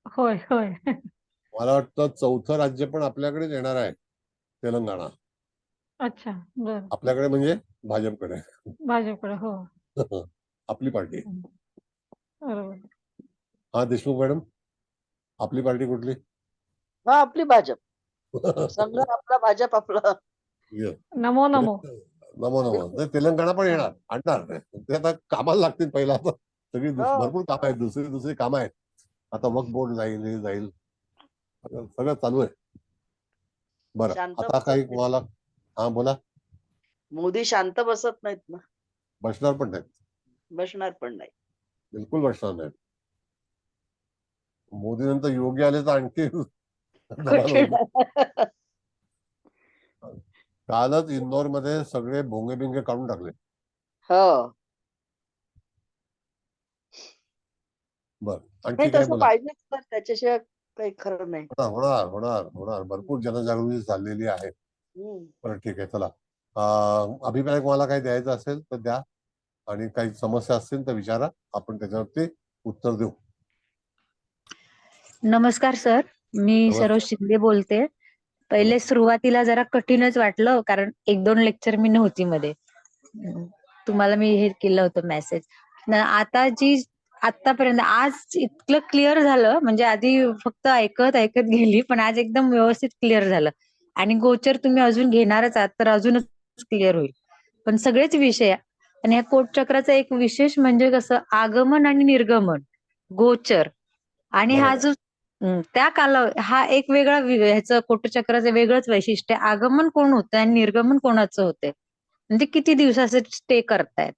होय, होय. मला वाटतं 4थं राज्य पण आपल्याकडेच येणार आहे, तेलंगणा. अच्छा, बर. आपल्याकडे म्हणजे भाजपकडे. भाजपकडे, हो. आपली पार्टी. बरोबर. हा, देशमुख मॅडम, आपली पार्टी कुठली? हा, आपली भाजप. संघ आपला, भाजप आपला. नमो नमो. नमो नमो. तेलंगणा पण येणार, आणणार. ते आता कामाला लागतील पहिला. आता सगळी हो. भरपूर कामं आहेत, दुसरी कामं आहेत. आता वक्फ बोर्ड जाईल, हे जाईल, सगळं चालू आहे. बरं, शांत आता बसत काही नाहीत. कोणाला? हा, बोला. मोदी शांत बसत नाहीत ना, बसणार पण नाहीत, बसणार पण नाही. बिलकुल बसणार नाहीत. मोदी नंतर योगी आले तर आणखी धमाल होईल. कठीण. कालच इंदोर मध्ये सगळे भोंगे बिंगे काढून टाकले. हो, बर, आणखी नाही काय तसं बोला. पाहिजेच तर, त्याच्याशिवाय काही खरं नाही. होणार होणार होणार, भरपूर जनजागृती झालेली आहे. हम्म. बरं, ठीक आहे, चला. अभिप्राय कोणाला काही द्यायचा असेल तर द्या, आणि काही समस्या असतील तर विचारा, आपण त्याच्यावरती उत्तर देऊ. नमस्कार सर, मी नमस्कार. सरोज शिंदे बोलते. पहिले सुरुवातीला जरा कठीणच वाटलं, कारण 1-2 लेक्चर मी नव्हती मध्ये. तुम्हाला मी हे केलं होतं मेसेज. आता जी आतापर्यंत आज इतकं क्लिअर झालं, म्हणजे आधी फक्त ऐकत गेली, पण आज एकदम व्यवस्थित क्लिअर झालं. आणि गोचर तुम्ही अजून घेणारच आहात तर अजूनच क्लिअर होईल. पण सगळेच विषय, आणि ह्या कोटचक्राचा एक विशेष म्हणजे कसं, आगमन आणि निर्गमन, गोचर, आणि हा जो त्या हा एक वेगळा ह्याचं कोटचक्राचं वेगळंच वैशिष्ट्य. आगमन कोण होतं आणि निर्गमन कोणाचं होतंय, म्हणजे किती दिवसाचे स्टे करतायत,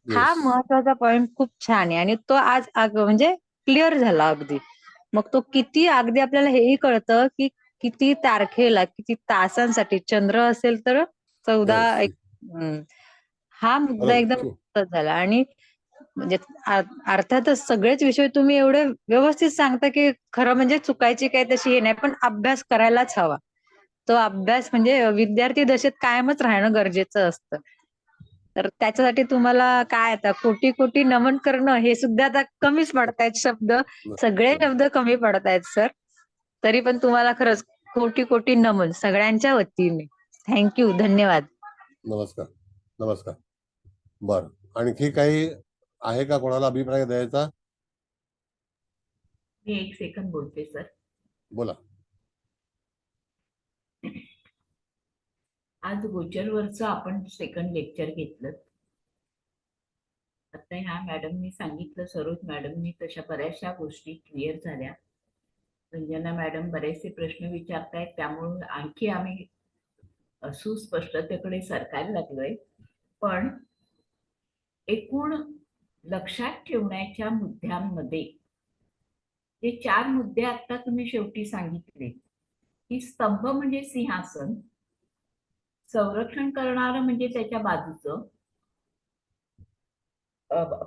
हा महत्वाचा पॉइंट खूप छान आहे. आणि तो आज म्हणजे क्लिअर झाला अगदी. मग तो किती, अगदी आपल्याला हेही कळतं की किती तारखेला, किती तासांसाठी चंद्र असेल तर 14. हा मुद्दा एकदम झाला. आणि म्हणजे अर्थातच सगळेच विषय तुम्ही एवढे व्यवस्थित सांगता की खरं म्हणजे चुकायची काही तशी हे नाही, पण अभ्यास करायलाच हवा. तो अभ्यास म्हणजे विद्यार्थी दशेत कायमच राहणं गरजेचं असतं. तर त्याच्यासाठी तुम्हाला काय, आता कोटी कोटी नमन करणं हे सुद्धा आता कमीच पडतायत शब्द, सगळे शब्द कमी पडतायत सर. तरी पण तुम्हाला खरंच कोटी कोटी नमन सगळ्यांच्या वतीने. थँक्यू, धन्यवाद. नमस्कार. नमस्कार. बर, आणखी काही आहे का कोणाला अभिप्राय द्यायचा? मी 1 सेकंद बोलते सर. बोला. आज गोचरवरचं आपण सेकंड लेक्चर घेतलं. आता ह्या मॅडमनी सांगितलं, सरोज मॅडमनी, तशा बऱ्याचशा गोष्टी क्लिअर झाल्या. रंजना मॅडम बरेचसे प्रश्न विचारतायत, त्यामुळे आणखी आम्ही सुस्पष्टतेकडे सरकायला लागलोय. पण एकूण लक्षात ठेवण्याच्या मुद्द्यांमध्ये जे 4 मुद्दे आता तुम्ही शेवटी सांगितले, की स्तंभ म्हणजे सिंहासन, संरक्षण करणारं म्हणजे त्याच्या बाजूचं,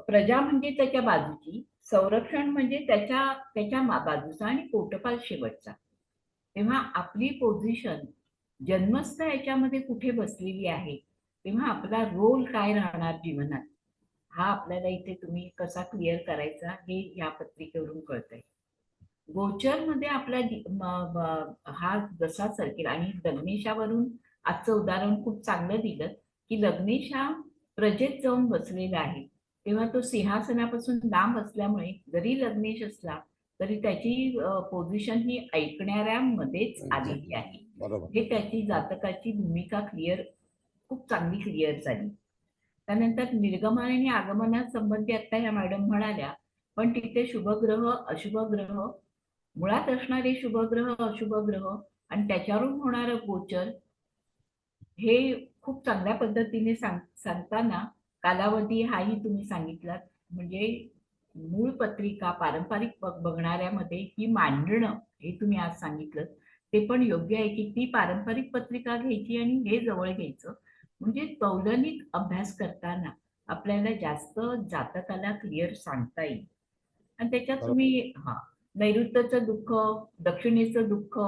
प्रजा म्हणजे त्याच्या बाजूची, संरक्षण म्हणजे त्याच्या बाजूचा, आणि पोटपाल शेवटचा. तेव्हा आपली पोझिशन जन्मस्थ याच्यामध्ये कुठे बसलेली आहे, तेव्हा आपला रोल काय राहणार जीवनात, हा आपल्याला इथे तुम्ही कसा क्लिअर करायचा हे या पत्रिकेवरून कळतंय. गोचर मध्ये आपला हा जसा सरकेल, आणि लग्नेशावरून आजचं उदाहरण खूप चांगलं दिलं की लग्नेश हा प्रजेत जाऊन बसलेला आहे, तेव्हा तो सिंहासनापासून लांब असल्यामुळे जरी लग्नेश असला तरी त्याची पोझिशन ही ऐकणाऱ्यांमध्येच आलेली आहे. बरोबर. हे त्याची जातकाची भूमिका खूप चांगली क्लिअर झाली. त्यानंतर निर्गमन आणि आगमनासंबंधी आता ह्या मॅडम म्हणाल्या, पण तिथे शुभग्रह अशुभ ग्रह, मुळात असणारे शुभग्रह अशुभ ग्रह आणि त्याच्यावरून होणारं गोचर हे खूप चांगल्या पद्धतीने सांगताना कालावधी हाही तुम्ही सांगितलात. म्हणजे मूळ पत्रिका पारंपरिक बघणाऱ्यामध्ये ही मांडणं हे तुम्ही आज सांगितलं ते पण योग्य आहे की ती पारंपरिक पत्रिका घ्यायची आणि हे जवळ घ्यायचं. म्हणजे पौराणिक अभ्यास करताना आपल्याला जास्त जातकाला क्लिअर सांगता येईल. आणि त्याच्यात बरोबर. तुम्ही नैऋत्यचं दुःख, दक्षिणेचं दुःख,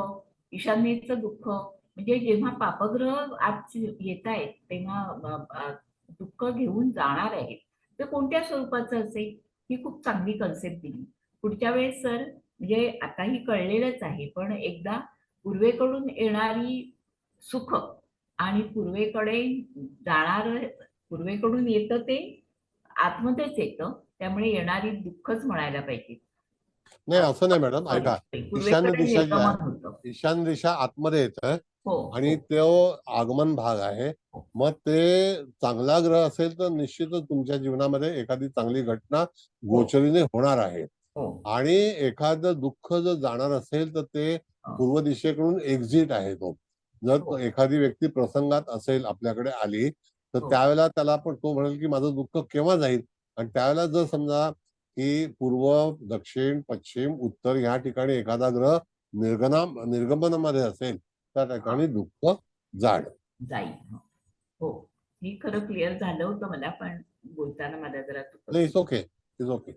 ईशान्येचं दुःख, म्हणजे जेव्हा पापग्रह आज येत आहेत तेव्हा दुःख घेऊन जाणार आहेत, ते कोणत्या स्वरूपाचं असेल ही खूप चांगली कन्सेप्ट दिली. पुढच्या वेळेस सर म्हणजे आताही कळलेलंच आहे, पण एकदा पूर्वेकडून येणारी सुख आणि पूर्वेकडे जाणार, पूर्वेकडून येतं ते आतमध्येच येतं, त्यामुळे येणारी दुःखच म्हणायला पाहिजे. नाही असं नाही मॅडम, ऐका. ईशान्य पूर्वेकडे दिशा जी निर्गमन आहे, होतं. ईशान्य दिशा आतमध्ये येतं हो आणि हो, तो आगमन भाग आहे. मग ते चांगला ग्रह असेल तर निश्चितच तुमच्या जीवनामध्ये एखादी चांगली घटना गोचरीने होणार आहे. हो आणि एखादं दुःख जर जाणार असेल तर ते पूर्व दिशेकडून एक्झिट आहे तो. जर हो. एखादी व्यक्ती प्रसंगात असेल आपल्याकडे आली तर हो. त्यावेळेला त्याला आपण तो म्हणेल की माझं दुःख केव्हा जाईल. आणि त्यावेळेला जर समजा की पूर्व, दक्षिण, पश्चिम, उत्तर या ठिकाणी एखादा ग्रह निर्गमनामध्ये असेल त्या ठिकाणी दुःख जाड जाईल. हो, हे खरं क्लिअर झालं होतं मला, पण बोलताना मला जरा चुकलं. It's okay, it's okay.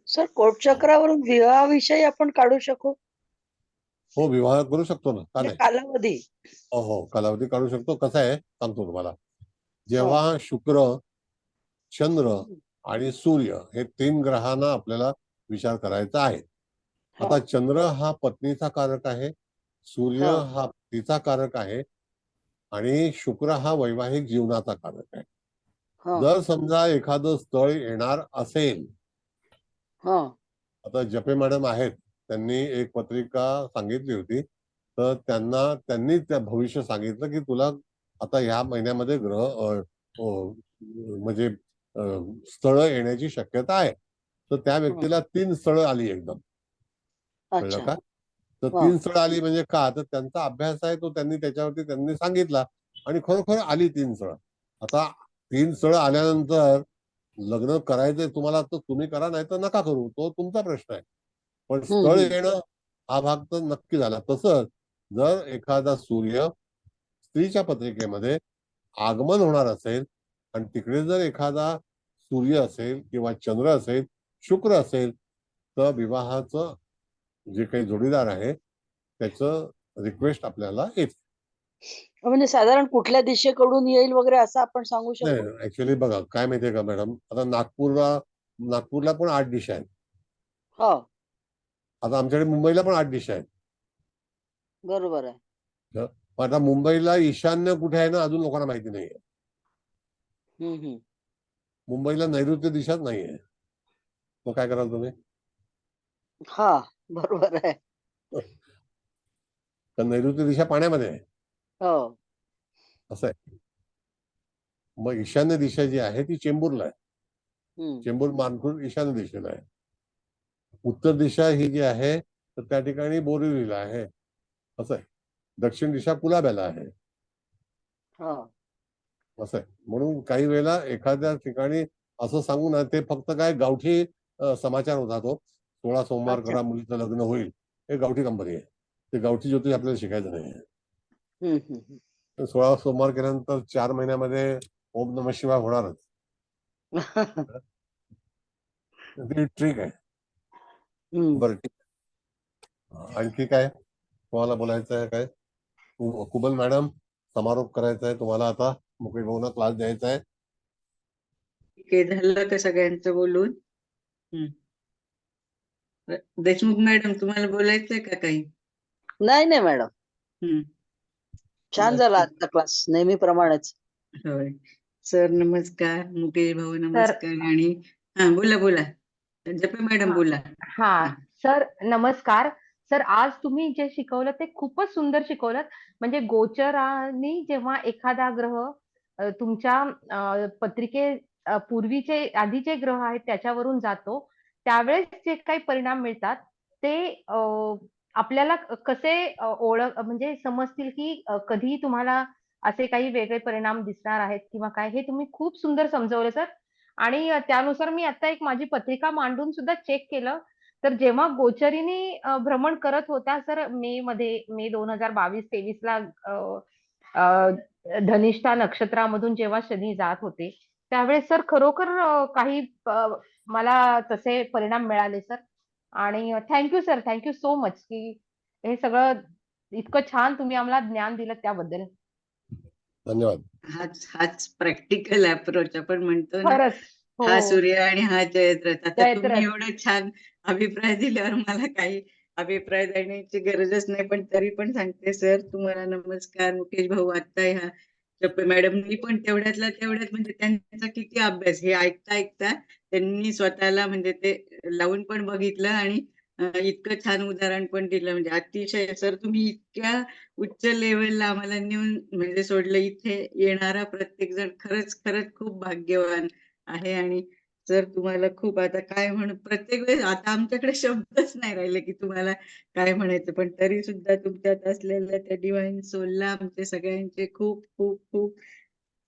Sir कोटचक्रावरून विवाहाविषयी आपण काढू शकू हो, विवाह करू शकतो ना, का म्हणजे नाही. कालावधी? हो, कालावधी काढू शकतो. कसं आहे सांगतो तुम्हाला. हो. जेव्हा शुक्र, चंद्र आणि सूर्य हे 3 ग्रहांना आपल्याला विचार करायचा आहे. आता हो. चंद्र हा पत्नीचा कारक आहे, सूर्य हो. हा पतीचा कारक आहे आणि शुक्र हा वैवाहिक जीवनाचा कारक आहे. हो. जर समजा एखादं स्थळ येणार असेल, हो. आता जपे मॅडम आहेत, त्यांनी एक पत्रिका सांगितली होती, तर त्यांनी त्या भविष्य सांगितलं की तुला आता ह्या महिन्यामध्ये म्हणजे स्थळं येण्याची शक्यता आहे. तर त्या हो. व्यक्तीला 3 स्थळं आली एकदम. कळलं अच्छा. का? तर हो. 3 स्थळं आली म्हणजे का? तर त्यांचा अभ्यास आहे तो त्यांनी सांगितला आणि खरोखर आली 3 स्थळं. आता 3 स्थळं आल्यानंतर लग्न करायचंय तुम्हाला तर तुम्ही करा, नाही तर नका करू. तो तुमचा प्रश्न आहे. पण स्थळ हम्म. येणं हा भाग तर नक्की झाला. तसंच जर एखादा सूर्य स्त्रीच्या पत्रिकेमध्ये आगमन होणार असेल आणि तिकडे जर एखादा सूर्य असेल किंवा चंद्र असेल, शुक्र असेल, तर विवाहाचं जे काही जोडीदार आहे त्याचं रिक्वेस्ट आपल्याला येते. म्हणजे साधारण कुठल्या दिशेकडून येईल वगैरे असं आपण सांगू नाही, शकू? ऍक्च्युअली बघा काय माहितीये का मॅडम, आता नागपूरला पण 8 दिशा आहेत. हो, आता आमच्याकडे मुंबईला पण 8 दिशा आहेत. बरोबर आहे. पण आता मुंबईला ईशान्य कुठे आहे ना अजून लोकांना माहिती नाहीये. हम्म. मुंबईला नैऋत्य दिशाच नाहीये. मग काय कराल तुम्ही? हा, बरोबर आहे. तर नैऋत्य दिशा पाण्यामध्ये आहे, हो. असं आहे. मग ईशान्य दिशा जी आहे ती चेंबूरला आहे. हम्म. चेंबूर मानखुर्द ईशान्य दिशेला आहे. उत्तर दिशा ही जी आहे तर त्या ठिकाणी बोरिवलीला आहे, असं आहे. दक्षिण दिशा कुलाब्याला आहे, हो. असं आहे. म्हणून काही वेळेला एखाद्या ठिकाणी असं सांगू ना, ते फक्त काय गावठी समाचार होता तो. 16 सोमवार अच्छा. करा मुलीचं लग्न होईल, हे गावठी कंपनी आहे. ते गावठी ज्योतिष आपल्याला शिकायचं नाही आहे. हम्म. 16 सोमवार केल्यानंतर 4 महिन्यामध्ये ओम नमः शिवाय होणारच. ती ट्रिक आहे. हम्म. बरं ठीक आहे. आणखी काय तुम्हाला बोलायचं आहे काय? कुबल मॅडम, समारोप करायचा आहे तुम्हाला आता. मुकेश भाऊंना क्लास द्यायचा आहे. ठीक आहे, झालं का सगळ्यांचं बोलून? देशमुख मॅडम तुम्हाला बोलायचंय का काही? नाही मॅडम. हम्म. छान झाला आजचा क्लास नेहमीप्रमाणेच. होय. सर नमस्कार, मुकेश भाऊ नमस्कार आणि हा बोला जपे मॅडम बोला. हा सर नमस्कार. सर आज तुम्ही जे शिकवलं ते खूपच सुंदर शिकवलं. म्हणजे गोचरांनी जेव्हा एखादा ग्रह तुमच्या पत्रिके पूर्वीचे आधीचे ग्रह आहेत त्याच्यावरून जातो त्यावेळेस जे काही परिणाम मिळतात ते आपल्याला कसे ओळख म्हणजे समजतील की कधी तुम्हाला असे काही वेगळे परिणाम दिसणार आहेत किंवा काय हे तुम्ही खूप सुंदर समजवलं सर. आणि त्यानुसार मी आता एक माझी पत्रिका मांडून सुद्धा चेक केलं तर जेव्हा गोचरीने भ्रमण करत होत्या सर मे 2022-23 ला धनिष्ठा नक्षत्रामधून जेव्हा शनी जात होते त्यावेळेस सर खरोखर काही मला तसे परिणाम मिळाले सर. आणि thank you sir, thank you so much की हे सगळं इतकं छान तुम्ही आम्हाला ज्ञान दिलं त्याबद्दल. धन्यवाद. हाच प्रॅक्टिकल अप्रोच आपण म्हणतो ना, खरंच हा हो सूर्य आणि हा जयद्रथ. आता तुम्ही जयद्रथ. एवढं छान अभिप्राय दिल्यावर मला काही अभिप्राय देण्याची गरजच नाही, पण तरी पण सांगते सर तुम्हाला नमस्कार. मुकेश भाऊ आता ह्या जपे मॅडमनी पण तेवढ्यातल्या तेवढ्यात म्हणजे त्यांचा किती अभ्यास हे ऐकता त्यांनी स्वतःला म्हणजे ते लावून पण बघितलं आणि इतकं छान उदाहरण पण दिलं. म्हणजे अतिशय सर तुम्ही इतक्या उच्च लेवलला आम्हाला नेऊन म्हणजे सोडलं. इथे येणारा प्रत्येक जण खरंच खूप भाग्यवान आहे. आणि सर तुम्हाला खूप आता काय म्हणू प्रत्येक वेळेस आता आमच्याकडे शब्दच नाही राहिले की तुम्हाला काय म्हणायचं, पण तरी सुद्धा तुमच्यात असलेल्या त्या डिव्हाइन सोलला आमचे सगळ्यांचे खूप खूप खूप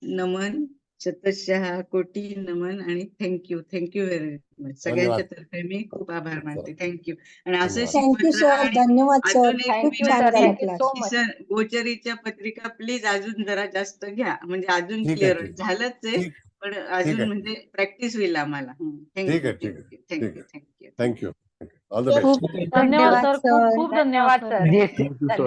नमन, शतशः कोटी नमन आणि थँक्यू व्हेरी मच. सगळ्यांच्या तर्फे मी खूप आभार मानते. थँक्यू. आणि असं धन्यवाद. शिकवत राहा. आणि धन्यवाद सर. अजून एक थँक्यू छान सर, झाला विनंती थँक्यू क्लास. सो की मच. सर गोचरीच्या पत्रिका प्लीज अजून जरा जास्त घ्या, म्हणजे अजून ठीक आहे, क्लिअर ठीक झालंच आहे, ठीक पण ठीक अजून आहे. म्हणजे प्रॅक्टिस होईल आम्हाला. ठीक आहे, ठीक आहे, thank you. Thank you. All the best. खूप धन्यवाद धन्यवाद सर, खूप सर. खूप धन्यवाद धन्यवाद सर. सर.